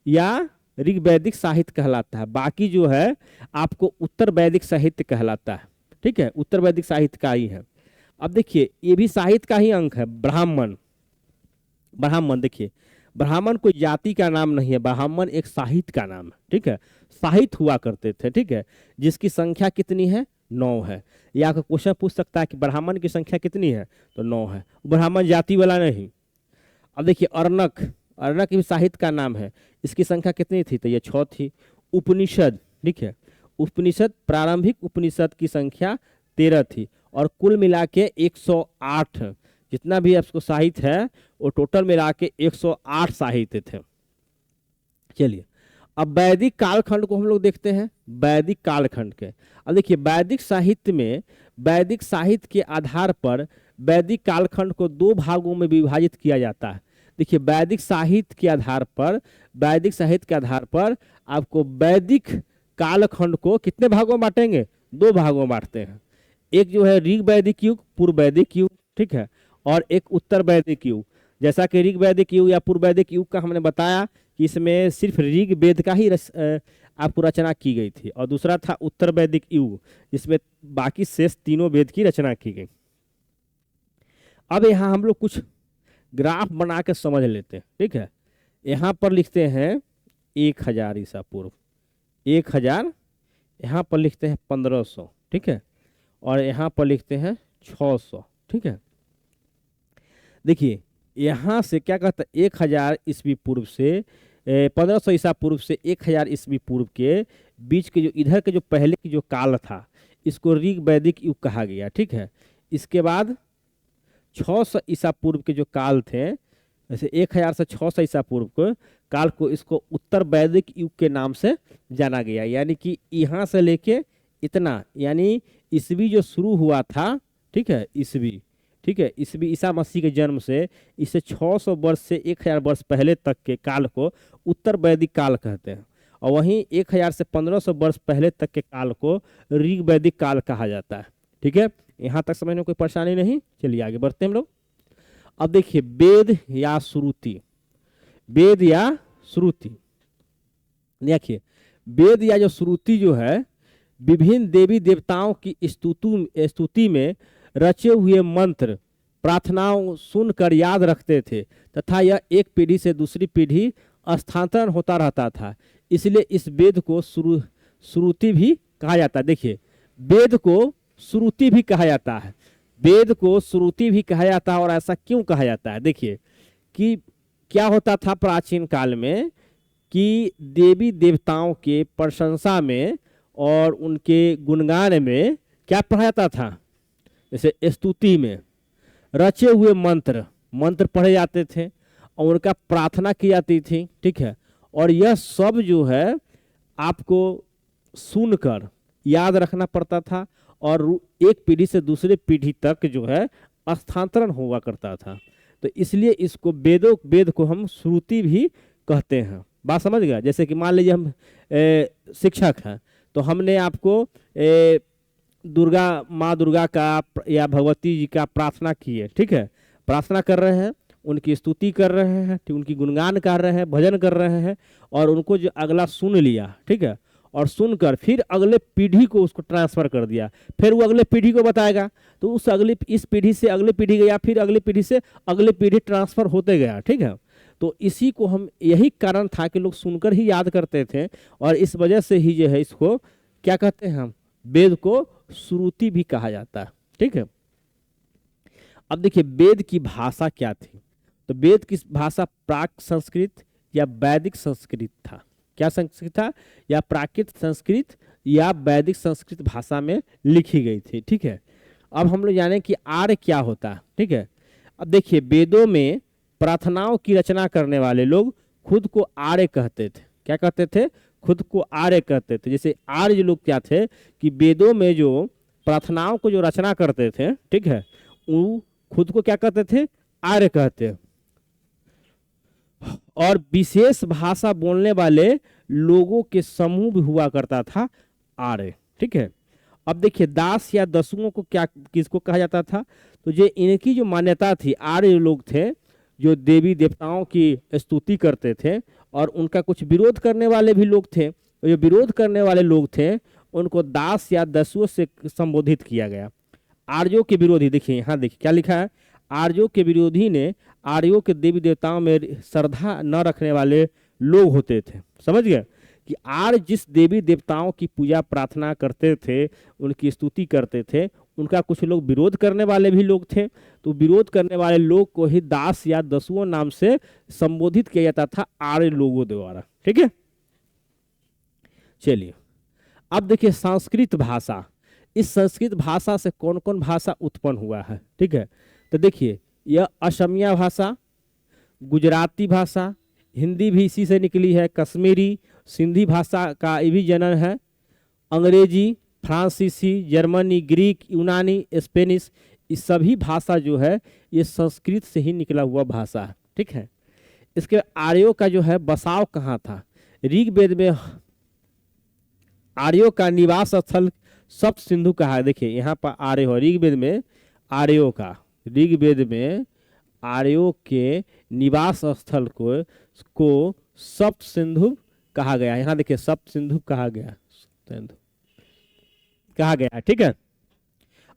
या ऋग्वैदिक साहित्य कहलाता है, बाकी जो है आपको उत्तर वैदिक साहित्य कहलाता है, ठीक है, उत्तर वैदिक साहित्य का ही है। अब देखिए ये भी साहित्य का ही अंक है, ब्राह्मण। ब्राह्मण देखिए, ब्राह्मण कोई जाति का नाम नहीं है, ब्राह्मण एक साहित्य का नाम है, ठीक है। साहित्य हुआ करते थे, ठीक है, जिसकी संख्या कितनी है, 9 है। या आपको क्वेश्चन पूछ सकता है कि ब्राह्मण की संख्या कितनी है, तो 9 है। ब्राह्मण जाति वाला नहीं। अब देखिए अर्णक, अर्णक भी साहित्य का नाम है, इसकी संख्या कितनी थी, तो ये 6 थी। उपनिषद, ठीक है, उपनिषद, प्रारंभिक उपनिषद की संख्या 13 थी और कुल मिला के 108, जितना भी आपको साहित्य है वो टोटल मिला के 108 साहित्य थे। चलिए अब वैदिक कालखंड को हम लोग देखते हैं, वैदिक कालखंड के। अब देखिए वैदिक साहित्य में, वैदिक साहित्य के आधार पर वैदिक कालखंड को 2 भागों में विभाजित किया जाता है। देखिए वैदिक साहित्य के आधार पर, वैदिक साहित्य के आधार पर आपको वैदिक कालखंड को कितने भागों में बांटेंगे, 2 भागों में बांटते हैं। एक जो है ऋग वैदिक युग, पूर्व वैदिक युग, ठीक है, और एक उत्तर वैदिक युग। जैसा कि ऋग वैदिक युग या पूर्व वैदिक युग का हमने बताया कि इसमें सिर्फ ऋग वेद का ही आपको रचना की गई थी, और दूसरा था उत्तर वैदिक युग जिसमें बाकी शेष तीनों वेद की रचना की गई। अब यहाँ हम लोग कुछ ग्राफ बना के समझ लेते हैं, ठीक है। यहाँ पर लिखते हैं 1000 ईसा पूर्व, 1000, यहाँ पर लिखते हैं 1500, ठीक है, और यहाँ पर लिखते हैं 600, ठीक है। देखिए यहाँ से क्या कहता है, 1000 ईस्वी पूर्व से 1500 ईसा पूर्व से 1000 ईस्वी पूर्व के बीच के जो इधर के जो पहले की जो काल था इसको ऋग वैदिक युग कहा गया, ठीक है। इसके बाद 600 ईसा पूर्व के जो काल थे, जैसे 1000 से 600 ईसा पूर्व को काल को इसको उत्तर वैदिक युग के नाम से जाना गया। यानी कि यहाँ से लेके इतना, यानी ईस्वी जो शुरू हुआ था, ठीक है, ईस्वी, ठीक है, ईस्वी ईसा मसीह के जन्म से इससे 600 वर्ष से 1000 वर्ष पहले तक के काल को उत्तर वैदिक काल कहते हैं, और वहीं 1000 से 1500 वर्ष पहले तक के काल को ऋग वैदिक काल कहा जाता है, ठीक है। यहाँ तक समझने में कोई परेशानी नहीं, चलिए आगे बढ़ते हैं हम लोग। अब देखिए वेद या श्रुति, वेद या श्रुति, देखिए वेद या जो श्रुति जो है विभिन्न देवी देवताओं की स्तुति में रचे हुए मंत्र प्रार्थनाओं सुनकर याद रखते थे तथा यह एक पीढ़ी से दूसरी पीढ़ी स्थानांतरण होता रहता था, इसलिए इस वेद को श्रुति भी कहा जाता है। देखिए वेद को श्रुति भी कहा जाता है, वेद को श्रुति भी कहा जाता है, और ऐसा क्यों कहा जाता है, देखिए कि क्या होता था प्राचीन काल में कि देवी देवताओं के प्रशंसा में और उनके गुणगान में क्या पढ़ा जाता था, जैसे स्तुति में रचे हुए मंत्र पढ़े जाते थे और उनका प्रार्थना की जाती थी, ठीक है, और यह सब जो है आपको सुनकर याद रखना पड़ता था और एक पीढ़ी से दूसरे पीढ़ी तक जो है स्थानांतरण हुआ करता था, तो इसलिए इसको वेद को हम श्रुति भी कहते हैं। बात समझ गया। जैसे कि मान लीजिए हम शिक्षक हैं, तो हमने आपको माँ दुर्गा का या भगवती जी का प्रार्थना की है, ठीक है, प्रार्थना कर रहे हैं, उनकी स्तुति कर रहे हैं, उनकी गुणगान कर रहे हैं, भजन कर रहे हैं, और उनको जो अगला सुन लिया, ठीक है, और सुनकर फिर अगले पीढ़ी को उसको ट्रांसफर कर दिया, फिर वो अगले पीढ़ी को बताएगा, तो उस इस पीढ़ी से अगले पीढ़ी गया, फिर अगली पीढ़ी से अगले पीढ़ी ट्रांसफर होते गया, ठीक है। तो इसी को हम, यही कारण था कि लोग सुनकर ही याद करते थे, और इस वजह से ही जो है इसको क्या कहते हैं, हम वेद को श्रुति भी कहा जाता है, ठीक है। अब देखिए वेद की भाषा क्या थी, तो वेद की भाषा प्राक संस्कृत या वैदिक संस्कृत था। क्या संस्कृत था, या प्राकृत संस्कृत या वैदिक संस्कृत भाषा में लिखी गई थी, ठीक है। अब हम लोग जाने कि आर्य क्या होता है, ठीक है। अब देखिए वेदों में प्रार्थनाओं की रचना करने वाले लोग खुद को आर्य कहते थे। क्या कहते थे, खुद को आर्य कहते थे। जैसे आर्य लोग क्या थे कि वेदों में जो प्रार्थनाओं को जो रचना करते थे, ठीक है, वो खुद को क्या कहते थे, आर्य कहते। और विशेष भाषा बोलने वाले लोगों के समूह भी हुआ करता था आर्य, ठीक है। अब देखिए दास या दस्युओं को क्या, किसको कहा जाता था, तो जो इनकी जो मान्यता थी, आर्य लोग थे जो देवी देवताओं की स्तुति करते थे, और उनका कुछ विरोध करने वाले भी लोग थे, जो विरोध करने वाले लोग थे उनको दास या दस्युओं से संबोधित किया गया। आर्यों के विरोधी, देखिए यहाँ देखिए क्या लिखा है, आर्यों के विरोधी ने आर्यों के देवी देवताओं में श्रद्धा न रखने वाले लोग होते थे। समझ गए कि आर्य जिस देवी देवताओं की पूजा प्रार्थना करते थे, उनकी स्तुति करते थे, उनका कुछ लोग विरोध करने वाले भी लोग थे, तो विरोध करने वाले लोग को ही दास या दस्युओं नाम से संबोधित किया जाता था आर्य लोगों द्वारा, ठीक है। चलिए अब देखिए संस्कृत भाषा, इस संस्कृत भाषा से कौन कौन भाषा उत्पन्न हुआ है, ठीक है। तो देखिए यह असमिया भाषा, गुजराती भाषा, हिंदी भी इसी से निकली है, कश्मीरी, सिंधी भाषा का भी जन्म है, अंग्रेजी, फ्रांसीसी, जर्मनी, ग्रीक, यूनानी, स्पेनिश, इस सभी भाषा जो है ये संस्कृत से ही निकला हुआ भाषा है, ठीक है। इसके आर्यों का जो है बसाव कहाँ था, ऋग्वेद में आर्यों का निवास स्थल सप्त सिंधु कहा है। देखिए यहाँ पर आर्य हो, ऋग्वेद में आर्यों का, ऋग्वेद में आर्यों के निवास स्थल को सप्त सिंधु कहा गया। यहाँ देखिए सप्त सिंधु कहा गया, सिंधु कहा गया है, ठीक है।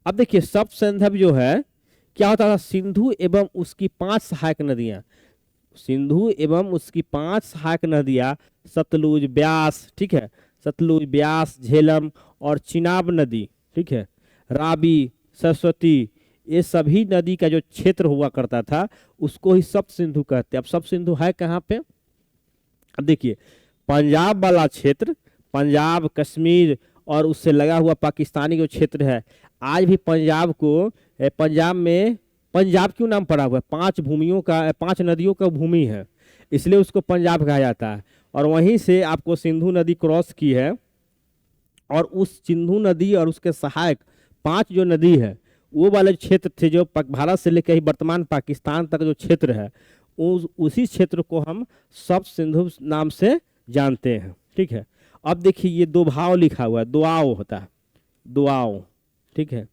अब देखिए सप्त सिंधु जो है क्या होता था, सिंधु एवं उसकी 5 सहायक नदियां, सिंधु एवं उसकी 5 सहायक नदियां सतलुज, ब्यास, ठीक है, सतलुज, ब्यास, झेलम और चिनाब नदी, ठीक है, रावी, सरस्वती, ये सभी नदी का जो क्षेत्र हुआ करता था उसको ही सप्त सिंधु कहते हैं। अब सप्त सिंधु है कहाँ पे, अब देखिए पंजाब वाला क्षेत्र, पंजाब, कश्मीर और उससे लगा हुआ पाकिस्तानी जो क्षेत्र है, आज भी पंजाब को, पंजाब में पंजाब क्यों नाम पड़ा हुआ है, 5 भूमियों का, 5 नदियों का भूमि है, इसलिए उसको पंजाब कहा जाता है। और वहीं से आपको सिंधु नदी क्रॉस की है, और उस सिंधु नदी और उसके सहायक 5 जो नदी है वो वाले क्षेत्र थे जो भारत से लेकर ही वर्तमान पाकिस्तान तक जो क्षेत्र है, उसी क्षेत्र को हम सप्त सिंधु नाम से जानते हैं, ठीक है। अब देखिए ये दो भाव लिखा हुआ है, दुआव होता है, दुआव, ठीक है,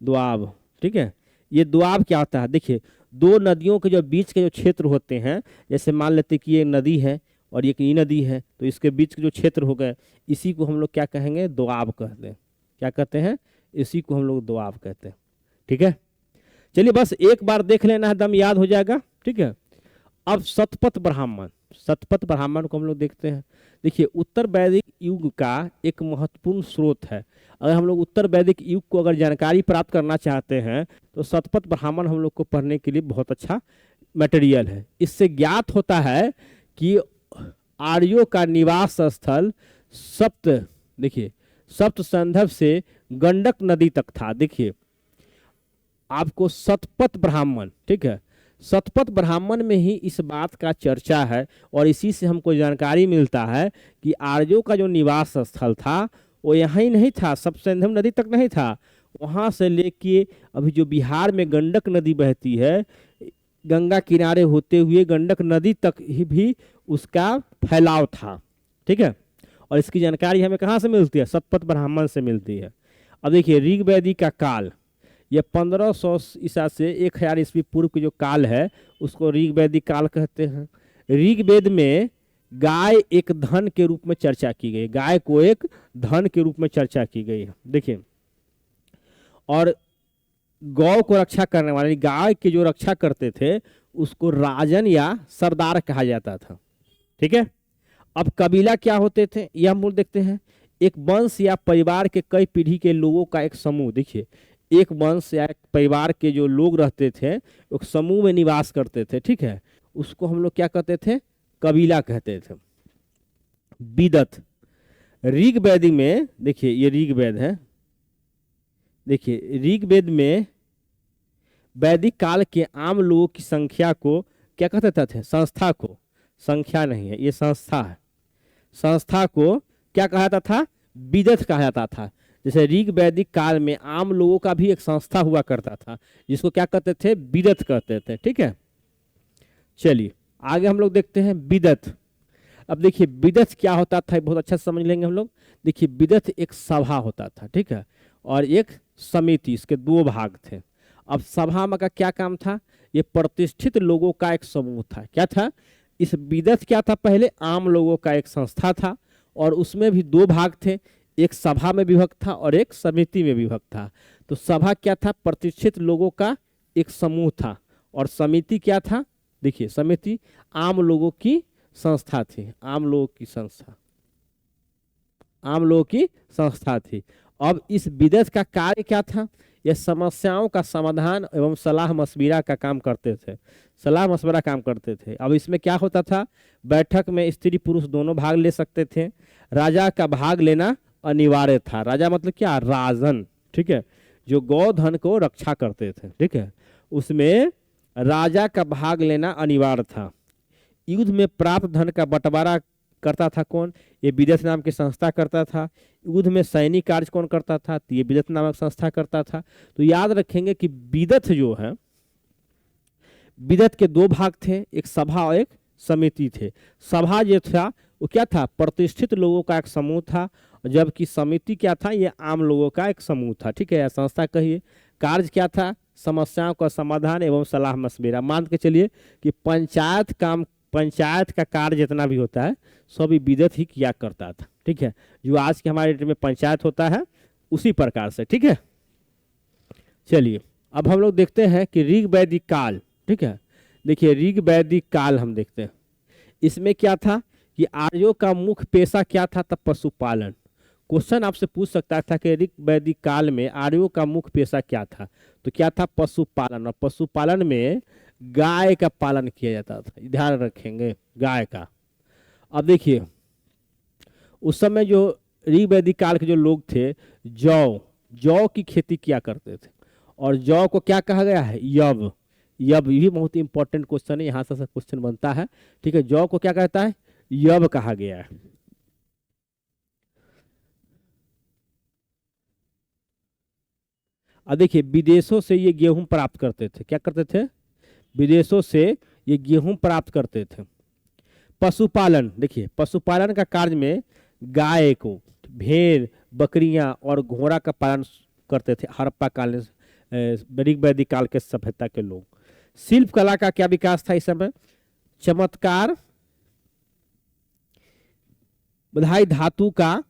दुआब, ठीक है। ये दुआब क्या होता है, देखिए 2 नदियों के जो बीच के जो क्षेत्र होते हैं, जैसे मान लेते कि ये नदी है और ये नदी है, तो इसके बीच के जो क्षेत्र हो गए इसी को हम लोग क्या कहेंगे, दुआब कहते हैं। क्या कहते हैं, इसी को हम लोग दुआब कहते हैं, ठीक है। चलिए बस एक बार देख लेना है, दम याद हो जाएगा, ठीक है। अब शतपथ ब्राह्मण, शतपथ ब्राह्मण को हम लोग देखते हैं। देखिए उत्तर वैदिक युग का एक महत्वपूर्ण स्रोत है। अगर हम लोग उत्तर वैदिक युग को अगर जानकारी प्राप्त करना चाहते हैं तो शतपथ ब्राह्मण हम लोग को पढ़ने के लिए बहुत अच्छा मटेरियल है। इससे ज्ञात होता है कि आर्यों का निवास स्थल सप्त, देखिए सप्त संधव से गंडक नदी तक था। देखिए आपको शतपथ ब्राह्मण, ठीक है, शतपथ ब्राह्मण में ही इस बात का चर्चा है और इसी से हमको जानकारी मिलता है कि आर्यों का जो निवास स्थल था वो यहाँ ही नहीं था, सप्तसिंधु नदी तक नहीं था, वहाँ से लेके अभी जो बिहार में गंडक नदी बहती है, गंगा किनारे होते हुए गंडक नदी तक ही भी उसका फैलाव था, ठीक है। और इसकी जानकारी हमें कहाँ से मिलती है, शतपथ ब्राह्मण से मिलती है। अब देखिए ऋग्वेदी का काल, ये 1500 ईसा से 1000 ईस्वी पूर्व की जो काल है उसको ऋग्वेदिक काल कहते हैं। ऋग्वेद में गाय एक धन के रूप में चर्चा की गई, गाय को एक धन के रूप में चर्चा की गई है। देखिए और गौ को रक्षा करने वाले, गाय की जो रक्षा करते थे उसको राजन या सरदार कहा जाता था, ठीक है। अब कबीला क्या होते थे यह हम लोग देखते हैं, एक वंश या परिवार के कई पीढ़ी के लोगों का एक समूह। देखिए एक वंश या एक परिवार के जो लोग रहते थे एक समूह में निवास करते थे, ठीक है, उसको हम लोग क्या कहते थे, कबीला कहते थे। विदत, ऋग्वेद में, देखिए ये ऋग्वेद है, देखिए ऋग्वेद में वैदिक काल के आम लोगों की संख्या को क्या कहते थे, संस्था को, संख्या नहीं है ये संस्था है, संस्था को क्या कहा जाता था, विदत कहा जाता था। जैसे ऋग्वैदिक काल में आम लोगों का भी एक संस्था हुआ करता था जिसको क्या कहते थे, विदत कहते थे, ठीक है। चलिए आगे हम लोग देखते हैं विदत। अब देखिए विदत क्या होता था बहुत अच्छा समझ लेंगे हम लोग। देखिए विदत एक सभा होता था, ठीक है, और एक समिति, इसके 2 भाग थे। अब सभा में का क्या काम था, ये प्रतिष्ठित लोगों का एक समूह था। क्या था, इस विदत क्या था, पहले आम लोगों का एक संस्था था और उसमें भी 2 भाग थे, एक सभा में विभक्त था और एक समिति में विभक्त था। तो सभा क्या था, प्रतिष्ठित लोगों का एक समूह था, और समिति क्या था, देखिए समिति आम लोगों की संस्था थी, आम लोगों की संस्था, आम लोगों की संस्था थी। अब इस विदत का कार्य क्या था, यह समस्याओं का समाधान एवं सलाह मशविरा का काम करते थे, सलाह मशवरा काम करते थे। अब इसमें क्या होता था, बैठक में स्त्री पुरुष दोनों भाग ले सकते थे, राजा का भाग लेना अनिवार्य था। राजा मतलब क्या, राजन, ठीक है, जो गौधन को रक्षा करते थे, ठीक है, उसमें राजा का भाग लेना अनिवार्य था। युद्ध में प्राप्त धन का बंटवारा करता था कौन, ये विदत नाम की संस्था करता था। युद्ध में सैनिक कार्य कौन करता था, तो ये विदत नामक संस्था करता था। तो याद रखेंगे कि विदत जो है, विदत के 2 भाग थे, एक सभा और एक समिति थे। सभा जो था वो क्या था, प्रतिष्ठित लोगों का एक समूह था, जबकि समिति क्या था, ये आम लोगों का एक समूह था, ठीक है, या संस्था कहिए। कार्य क्या था, समस्याओं का समाधान एवं सलाह मशविरा। मान के चलिए कि पंचायत का कार्य जितना भी होता है सभी विदत ही किया करता था, ठीक है, जो आज के हमारे डेट में पंचायत होता है उसी प्रकार से, ठीक है। चलिए अब हम लोग देखते हैं कि ऋग वैदिक काल, ठीक है, देखिए ऋग वैदिक काल हम देखते हैं। इसमें क्या था कि आर्यों का मुख्य पेशा क्या था, तब पशुपालन। क्वेश्चन आपसे पूछ सकता था कि ऋग वैदिक काल में आर्यों का मुख्य पेशा क्या था, तो क्या था, पशुपालन। और पशुपालन में गाय का पालन किया जाता था, ध्यान रखेंगे, गाय का। अब देखिए उस समय जो ऋग वैदिक काल के जो लोग थे, जौ की खेती किया करते थे। और जौ को क्या कहा गया है, यव। यव भी बहुत इंपॉर्टेंट क्वेश्चन है, यहाँ से क्वेश्चन बनता है, ठीक है। जौ को क्या कहता है, यव कहा गया है। अब देखिए विदेशों से ये गेहूं प्राप्त करते थे, क्या करते थे, विदेशों से ये गेहूं प्राप्त करते थे। पशुपालन, देखिए पशुपालन का कार्य में गाय को, भेड़, बकरियां और घोड़ा का पालन करते थे हड़प्पा काल ऋग वैदिक काल के सभ्यता के लोग। शिल्प कला का क्या विकास था इस समय, चमत्कार, बधाई धातु का,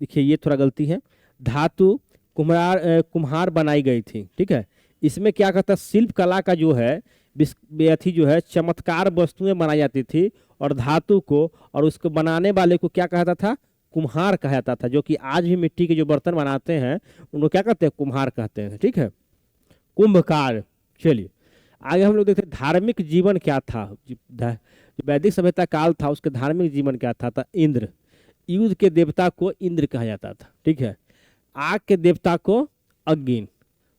देखिए ये थोड़ा गलती है, धातु कुम्हार बनाई गई थी, ठीक है। इसमें क्या कहता है, शिल्प कला का जो है अथी जो है चमत्कार वस्तुएं बनाई जाती थी और धातु को, और उसको बनाने वाले को क्या कहता था, कुम्हार कहा जाता था। जो कि आज भी मिट्टी के जो बर्तन बनाते हैं उनको क्या कहते हैं, कुम्हार कहते हैं, ठीक है, कुंभकार। चलिए आगे हम लोग देखते हैं धार्मिक जीवन क्या था। जो वैदिक सभ्यता काल था उसके धार्मिक जीवन क्या था इंद्र। युद्ध के देवता को इंद्र कहा जाता था, ठीक है। आग के देवता को अग्नि।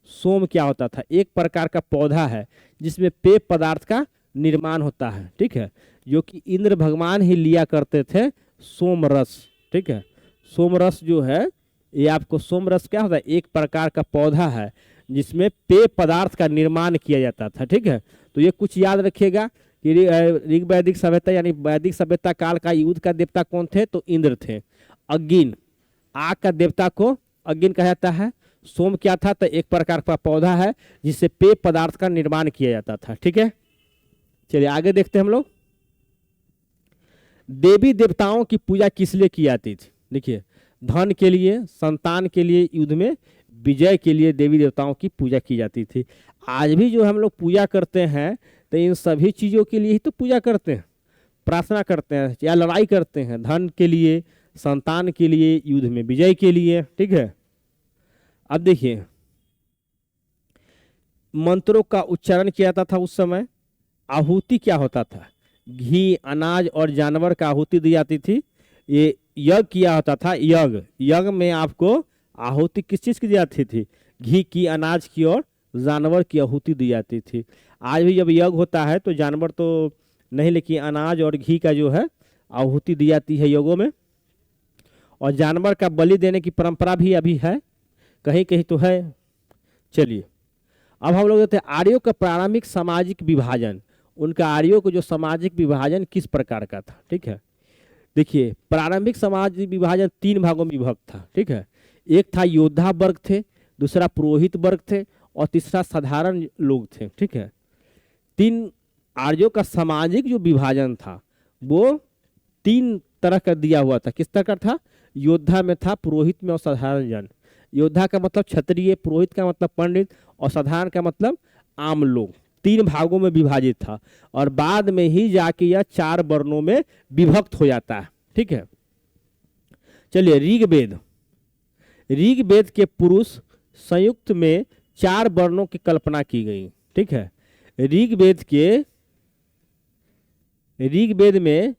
सोम क्या होता था, एक प्रकार का पौधा है जिसमें पेय पदार्थ का निर्माण होता है, ठीक है, जो कि इंद्र भगवान ही लिया करते थे, सोमरस, ठीक है। सोमरस जो है ये आपको, सोमरस क्या होता है, एक प्रकार का पौधा है जिसमें पेय पदार्थ का निर्माण किया जाता था, ठीक है। तो ये कुछ याद रखिएगा कि ऋग वैदिक सभ्यता यानी वैदिक सभ्यता काल का युद्ध का देवता कौन थे, तो इंद्र थे। अग्नि, आग का देवता को अग्नि कहा जाता है। सोम क्या था, तो एक प्रकार का पौधा है जिससे पेय पदार्थ का निर्माण किया जाता था, ठीक है। चलिए आगे देखते हैं हम लोग, देवी देवताओं की पूजा किस लिए की जाती थी। देखिए धन के लिए, संतान के लिए, युद्ध में विजय के लिए देवी देवताओं की पूजा की जाती थी। आज भी जो हम लोग पूजा करते हैं तो इन सभी चीज़ों के लिए ही तो पूजा करते हैं, प्रार्थना करते हैं या लड़ाई करते हैं, धन के लिए, संतान के लिए, युद्ध में विजय के लिए, ठीक है। अब देखिए मंत्रों का उच्चारण किया जाता था उस समय। आहुति क्या होता था, घी, अनाज और जानवर का आहुति दी जाती थी। ये यज्ञ किया होता था, यज्ञ में आपको आहुति किस चीज़ की दी जाती थी, घी की, अनाज की और जानवर की आहुति दी जाती थी। आज भी जब यज्ञ होता है तो जानवर तो नहीं, लेकिन अनाज और घी का जो है आहुति दी जाती है यज्ञों में। और जानवर का बलि देने की परंपरा भी अभी है, कहीं कहीं तो है। चलिए अब हम लोग देखते हैं आर्यों का प्रारंभिक सामाजिक विभाजन। उनका आर्यों को जो सामाजिक विभाजन किस प्रकार का था, ठीक है। देखिए प्रारंभिक सामाजिक विभाजन 3 भागों में विभक्त था, ठीक है। एक था योद्धा वर्ग थे, दूसरा पुरोहित वर्ग थे और तीसरा साधारण लोग थे, ठीक है। 3 आर्यों का सामाजिक जो विभाजन था वो 3 तरह का दिया हुआ था। किस तरह का था, योद्धा में था, पुरोहित में और साधारण जन। योद्धा का मतलब क्षत्रिय, पुरोहित का मतलब पंडित और साधारण का मतलब आम लोग। 3 भागों में विभाजित था और बाद में ही जाके यह 4 वर्णों में विभक्त हो जाता है, ठीक है। चलिए ऋग्वेद के पुरुष संयुक्त में 4 वर्णों की कल्पना की गई, ठीक है। ऋग्वेद में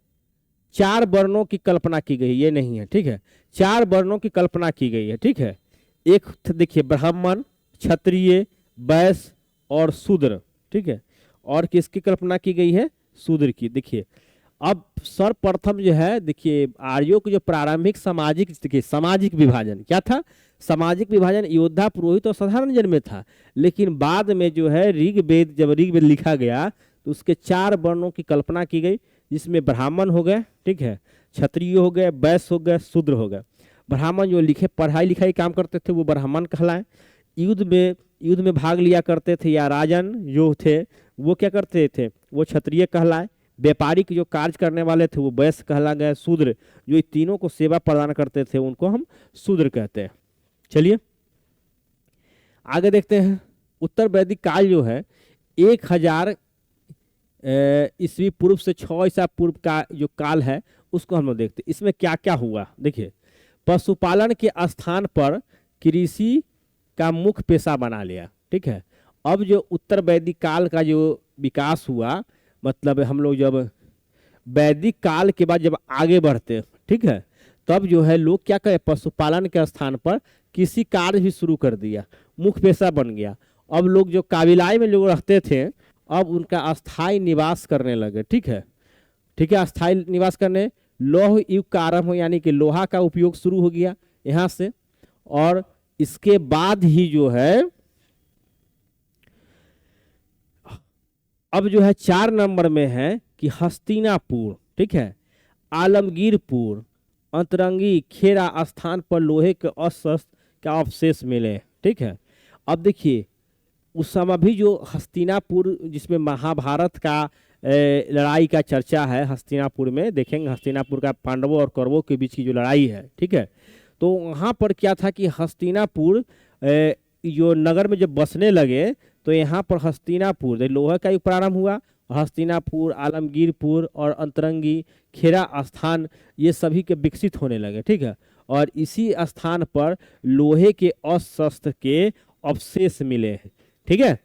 4 वर्णों की कल्पना की गई, ये नहीं है, ठीक है। 4 वर्णों की कल्पना की गई है, ठीक है। एक देखिए ब्राह्मण, क्षत्रिय, वैश्य और शूद्र, ठीक है। और किसकी कल्पना की गई है, शूद्र की। देखिए अब सर्वप्रथम जो है, देखिए आर्यों की जो प्रारंभिक सामाजिक विभाजन क्या था, सामाजिक विभाजन योद्धा, पुरोहित और साधारण जन में था। लेकिन बाद में जो है जब ऋग्वेद लिखा गया तो उसके 4 वर्णों की कल्पना की गई, जिसमें ब्राह्मण हो गए, ठीक है, क्षत्रिय हो गए, वैश्य हो गए, शूद्र हो गए। ब्राह्मण जो लिखे पढ़ाई लिखाई काम करते थे वो ब्राह्मण कहलाए। युद्ध में भाग लिया करते थे या राजन जो थे वो क्या करते थे, वो क्षत्रिय कहलाए। व्यापारिक जो कार्य करने वाले थे वो वैश्य कहला गए। शूद्र जो इन तीनों को सेवा प्रदान करते थे उनको हम शूद्र कहते हैं। चलिए आगे देखते हैं। उत्तर वैदिक काल जो है 1000 ईस्वी पूर्व से 6 ईसा पूर्व का जो काल है उसको हम लोग देखते हैं। इसमें क्या क्या हुआ देखिए। पशुपालन के स्थान पर कृषि का मुख्य पेशा बना लिया। ठीक है, अब जो उत्तर वैदिक काल का जो विकास हुआ, मतलब हम लोग जब वैदिक काल के बाद जब आगे बढ़ते, ठीक है, तब जो है लोग क्या करें, पशुपालन के स्थान पर कृषि कार्य भी शुरू कर दिया, मुख्य पेशा बन गया। अब लोग जो काबिलाई में लोग रहते थे अब उनका अस्थाई निवास करने लगे। ठीक है, अस्थाई निवास करने लौह युग का आरंभ हो, यानी कि लोहा का उपयोग शुरू हो गया यहाँ से। और इसके बाद ही जो है अब जो है 4 नंबर में है कि हस्तिनापुर, ठीक है, आलमगीरपुर, अंतरंगी, खेरा स्थान पर लोहे के अस्त्र का अवशेष मिले। ठीक है, अब देखिए उस समय भी जो हस्तिनापुर, जिसमें महाभारत का लड़ाई का चर्चा है, हस्तिनापुर में देखेंगे, हस्तिनापुर का पांडवों और कौरवों के बीच की जो लड़ाई है, ठीक है, तो वहाँ पर क्या था कि हस्तिनापुर जो नगर में जब बसने लगे तो यहाँ पर हस्तिनापुर लोहा का युग प्रारंभ हुआ। हस्तिनापुर, आलमगीरपुर और अंतरंगी, खेरा स्थान ये सभी के विकसित होने लगे। ठीक है, और इसी स्थान पर लोहे के अस्त्र के अवशेष मिले हैं। ठीक है,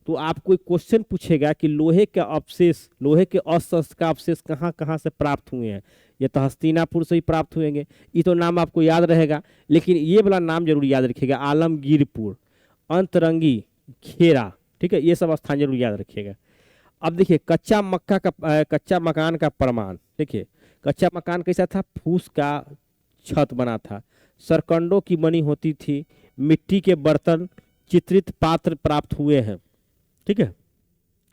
तो आपको एक क्वेश्चन पूछेगा कि लोहे के अवशेष, लोहे के अस्त्र का अवशेष कहाँ कहाँ से प्राप्त हुए हैं। ये तो हस्तिनापुर से ही प्राप्त हुएंगे, ये तो नाम आपको याद रहेगा, लेकिन ये वाला नाम जरूर याद रखिएगा, आलमगीरपुर, अंतरंगी, खेरा। ठीक है, ये सब स्थान जरूर याद रखिएगा। अब देखिए कच्चा मकान का प्रमाण। देखिए कच्चा मकान कैसा था, फूस का छत बना था, सरकंडों की बनी होती थी, मिट्टी के बर्तन, चित्रित पात्र प्राप्त हुए हैं। ठीक है,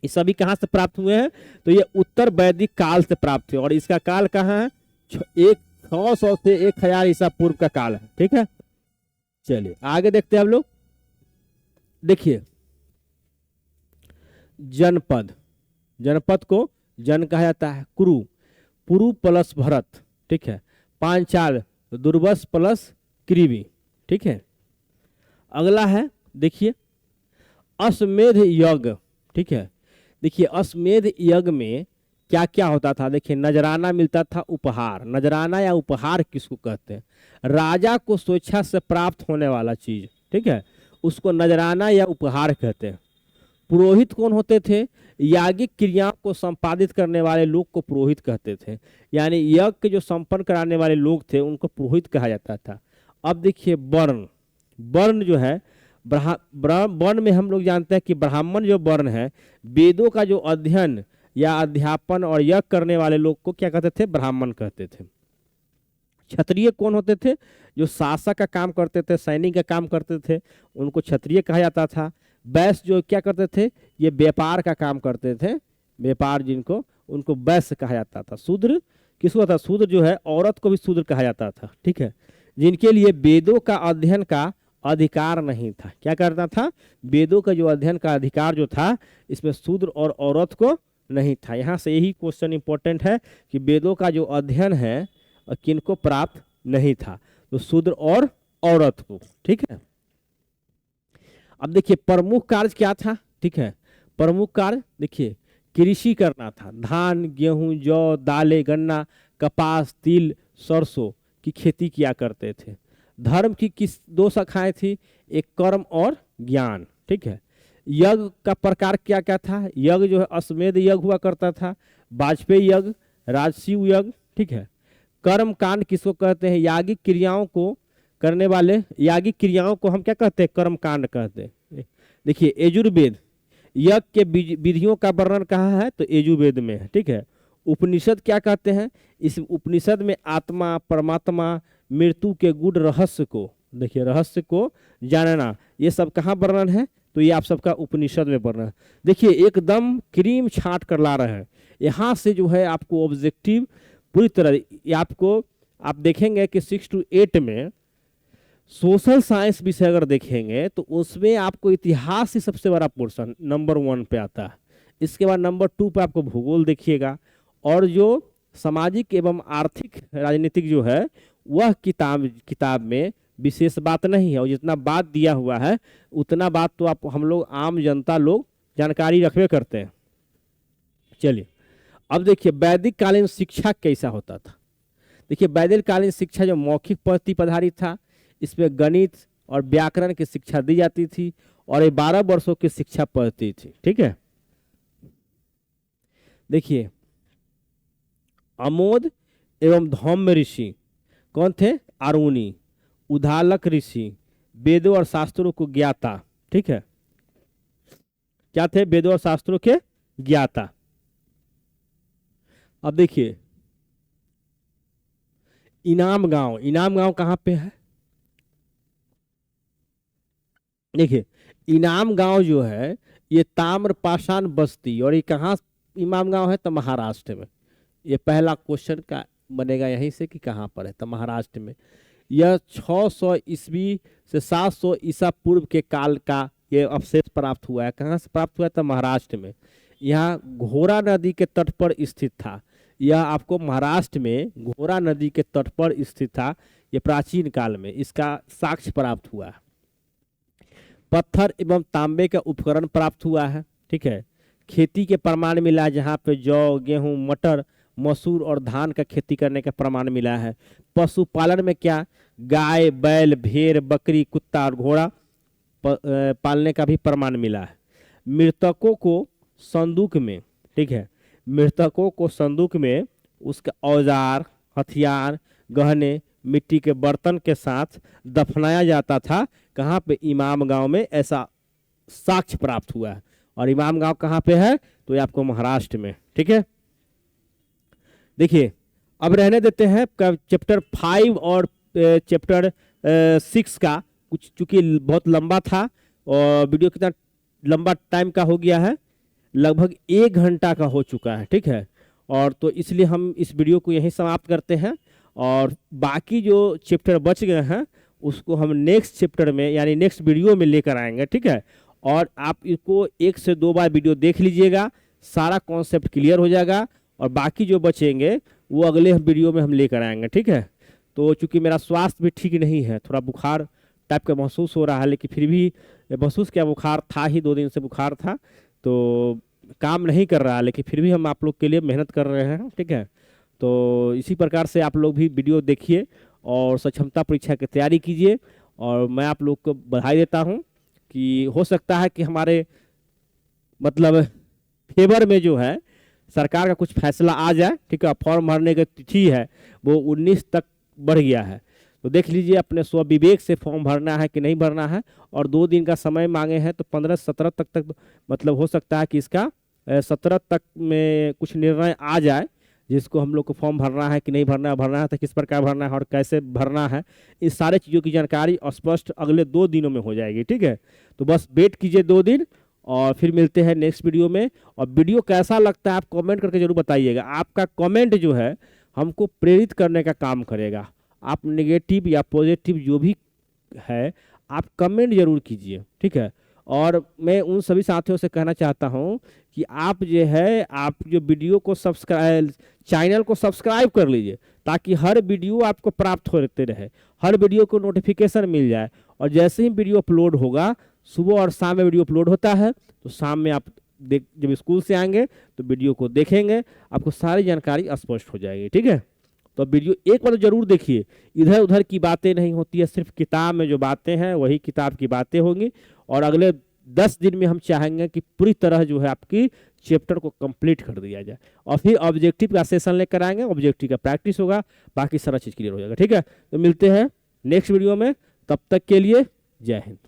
ये सभी कहाँ से प्राप्त हुए हैं, तो ये उत्तर वैदिक काल से प्राप्त हुए, और इसका काल कहाँ है, 600 से 1000 ईसा पूर्व का काल है। ठीक है, चलिए आगे देखते हैं हम लोग। देखिए जनपद को जन कहा जाता है, पुरु प्लस भरत। ठीक है, पांचाल, दुर्वस प्लस कृवि। ठीक है, अगला है देखिए अश्वमेध यज्ञ। ठीक है, देखिए अश्वमेध यज्ञ में क्या क्या होता था। देखिए नजराना मिलता था, उपहार। नजराना या उपहार किसको कहते हैं, राजा को स्वेच्छा से प्राप्त होने वाला चीज, ठीक है, उसको नजराना या उपहार कहते हैं। पुरोहित कौन होते थे, यागिक क्रियाओं को संपादित करने वाले लोग को पुरोहित कहते थे, यानी यज्ञ के जो संपन्न कराने वाले लोग थे उनको पुरोहित कहा जाता था। अब देखिए वर्ण जो है, वर्ण में हम लोग जानते हैं कि ब्राह्मण जो वर्ण है, वेदों का जो अध्ययन या अध्यापन और यज्ञ करने वाले लोग को क्या कहते थे, ब्राह्मण कहते थे। क्षत्रिय कौन होते थे, जो शासक का काम करते थे, सैनिक का काम करते थे, उनको क्षत्रिय कहा जाता था। वैश्य जो क्या करते थे, ये व्यापार का काम करते थे, व्यापार जिनको, उनको वैश्य कहा जाता था। शूद्र किसको था, शूद्र जो है औरत को भी शूद्र कहा जाता था। ठीक है, जिनके लिए वेदों का अध्ययन का अधिकार नहीं था। क्या करना था, वेदों का जो अध्ययन का अधिकार जो था इसमें शूद्र और औरत को नहीं था। यहाँ से यही क्वेश्चन इंपॉर्टेंट है कि वेदों का जो अध्ययन है किनको प्राप्त नहीं था, तो शूद्र और औरत को। ठीक है, अब देखिए प्रमुख कार्य क्या था। ठीक है, प्रमुख कार्य देखिए कृषि करना था, धान, गेहूं, जौ, दालें, गन्ना, कपास, तिल, सरसों की खेती किया करते थे। धर्म की किस 2 शाखाएं थी, एक कर्म और ज्ञान। ठीक है, यज्ञ का प्रकार क्या क्या था, यज्ञ जो है अश्वमेध यज्ञ हुआ करता था, वाजपेयी यज्ञ, राजसूय यज्ञ। ठीक है, कर्म कांड किसको कहते हैं, यागिक क्रियाओं को करने वाले, यागिक क्रियाओं को हम क्या कहते हैं, कर्म कांड कहते हैं। देखिए यजुर्वेद यज्ञ के विधियों का वर्णन कहाँ है, तो यजुर्वेद में है। ठीक है, उपनिषद क्या कहते हैं, इस उपनिषद में आत्मा, परमात्मा, मृत्यु के गूढ़ रहस्य को, देखिए रहस्य को जानना, ये सब कहाँ वर्णन है, तो ये आप सबका उपनिषद में वर्णन। देखिए एकदम क्रीम छाट कर ला रहे हैं, यहाँ से जो है आपको ऑब्जेक्टिव पूरी तरह आपको, आप देखेंगे कि 6 to 8 में सोशल साइंस विषय अगर देखेंगे तो उसमें आपको इतिहास ही सबसे बड़ा पोर्शन नंबर 1 पे आता है। इसके बाद नंबर 2 पे आपको भूगोल देखिएगा, और जो सामाजिक एवं आर्थिक राजनीतिक जो है वह किताब में विशेष बात नहीं है, और जितना बात दिया हुआ है उतना बात तो आप हम लोग आम जनता लोग जानकारी रखबे करते हैं। चलिए अब देखिए वैदिक कालीन शिक्षा कैसा होता था। देखिए वैदिक कालीन शिक्षा जो मौखिक पद्धति पर आधारित था, इसमें गणित और व्याकरण की शिक्षा दी जाती थी, और ये 12 वर्षों की शिक्षा पद्धति थी। ठीक है, देखिए अमोद एवं धौम्य ऋषि कौन थे? आरुणी। उदालक ऋषि वेदों और शास्त्रों को ज्ञाता। ठीक है, क्या थे? वेदों और शास्त्रों के ज्ञाता। अब देखिए इनाम गांव कहां पे है? देखिए इनाम गांव जो है ये ताम्रपाषाण बस्ती, और ये कहाँ इमाम गांव है? तो महाराष्ट्र में। ये पहला क्वेश्चन का बनेगा यहीं से कि कहाँ पर है, तो महाराष्ट्र में। यह 600 ईस्वी से 700 ईसा पूर्व के काल का ये अवशेष प्राप्त हुआ है। कहाँ से प्राप्त हुआ है? तो महाराष्ट्र में। यहाँ घोरा नदी के तट पर स्थित था। यह आपको महाराष्ट्र में घोरा नदी के तट पर स्थित था। ये प्राचीन काल में इसका साक्ष्य प्राप्त हुआ है। पत्थर एवं तांबे का उपकरण प्राप्त हुआ है। ठीक है, खेती के प्रमाण मिला है, जहाँ पे जौ, गेहूं, मटर, मसूर और धान का खेती करने का प्रमाण मिला है। पशुपालन में क्या? गाय, बैल, भेड़, बकरी, कुत्ता और घोड़ा पालने का भी प्रमाण मिला है। मृतकों को संदूक में, ठीक है, मृतकों को संदूक में उसका औजार, हथियार, गहने, मिट्टी के बर्तन के साथ दफनाया जाता था। कहाँ पे? इमाम गांव में ऐसा साक्ष्य प्राप्त हुआ है। और इमाम गांव कहाँ पे है? तो ये आपको महाराष्ट्र में। ठीक है, देखिए अब रहने देते हैं चैप्टर 5 और चैप्टर 6 का, कुछ चूंकि बहुत लंबा था और वीडियो कितना लंबा टाइम का हो गया है, लगभग 1 घंटा का हो चुका है। ठीक है, और तो इसलिए हम इस वीडियो को यहीं समाप्त करते हैं, और बाकी जो चैप्टर बच गए हैं उसको हम नेक्स्ट चैप्टर में यानी नेक्स्ट वीडियो में लेकर आएंगे। ठीक है, और आप इसको 1 से 2 बार वीडियो देख लीजिएगा, सारा कॉन्सेप्ट क्लियर हो जाएगा, और बाकी जो बचेंगे वो अगले वीडियो में हम लेकर आएंगे। ठीक है, तो चूंकि मेरा स्वास्थ्य भी ठीक नहीं है, थोड़ा बुखार टाइप का महसूस हो रहा है, लेकिन फिर भी महसूस क्या, बुखार था ही, 2 दिन से बुखार था, तो काम नहीं कर रहा, लेकिन फिर भी हम आप लोग के लिए मेहनत कर रहे हैं। ठीक है, तो इसी प्रकार से आप लोग भी वीडियो देखिए और सक्षमता परीक्षा की तैयारी कीजिए, और मैं आप लोग को बधाई देता हूं कि हो सकता है कि हमारे मतलब फेवर में जो है सरकार का कुछ फैसला आ जाए। ठीक है, फॉर्म भरने की तिथि है वो 19 तक बढ़ गया है, तो देख लीजिए अपने स्वविवेक से फॉर्म भरना है कि नहीं भरना है। और 2 दिन का समय मांगे हैं, तो 15-17 तक मतलब हो सकता है कि इसका 17 तक में कुछ निर्णय आ जाए, जिसको हम लोग को फॉर्म भरना है कि नहीं भरना है तो किस प्रकार भरना है और कैसे भरना है, इस सारे चीज़ों की जानकारी स्पष्ट अगले 2 दिनों में हो जाएगी। ठीक है, तो बस वेट कीजिए 2 दिन, और फिर मिलते हैं नेक्स्ट वीडियो में। और वीडियो कैसा लगता है आप कमेंट करके जरूर बताइएगा। आपका कमेंट जो है हमको प्रेरित करने का काम करेगा। आप नेगेटिव या पॉजिटिव जो भी है आप कमेंट जरूर कीजिए। ठीक है, और मैं उन सभी साथियों से कहना चाहता हूं कि आप जो है आप जो वीडियो को चैनल को सब्सक्राइब कर लीजिए, ताकि हर वीडियो आपको प्राप्त होते रहे, हर वीडियो को नोटिफिकेशन मिल जाए। और जैसे ही वीडियो अपलोड होगा, सुबह और शाम में वीडियो अपलोड होता है, तो शाम में आप जब स्कूल से आएंगे तो वीडियो को देखेंगे, आपको सारी जानकारी स्पष्ट हो जाएगी। ठीक है, तो वीडियो एक बार जरूर देखिए, इधर उधर की बातें नहीं होती है, सिर्फ किताब में जो बातें हैं वही किताब की बातें होंगी। और अगले 10 दिन में हम चाहेंगे कि पूरी तरह जो है आपकी चैप्टर को कंप्लीट कर दिया जाए, और फिर ऑब्जेक्टिव का सेशन लेकर आएंगे, ऑब्जेक्टिव का प्रैक्टिस होगा, बाकी सारा चीज़ क्लियर हो जाएगा। ठीक है, तो मिलते हैं नेक्स्ट वीडियो में, तब तक के लिए जय हिंद।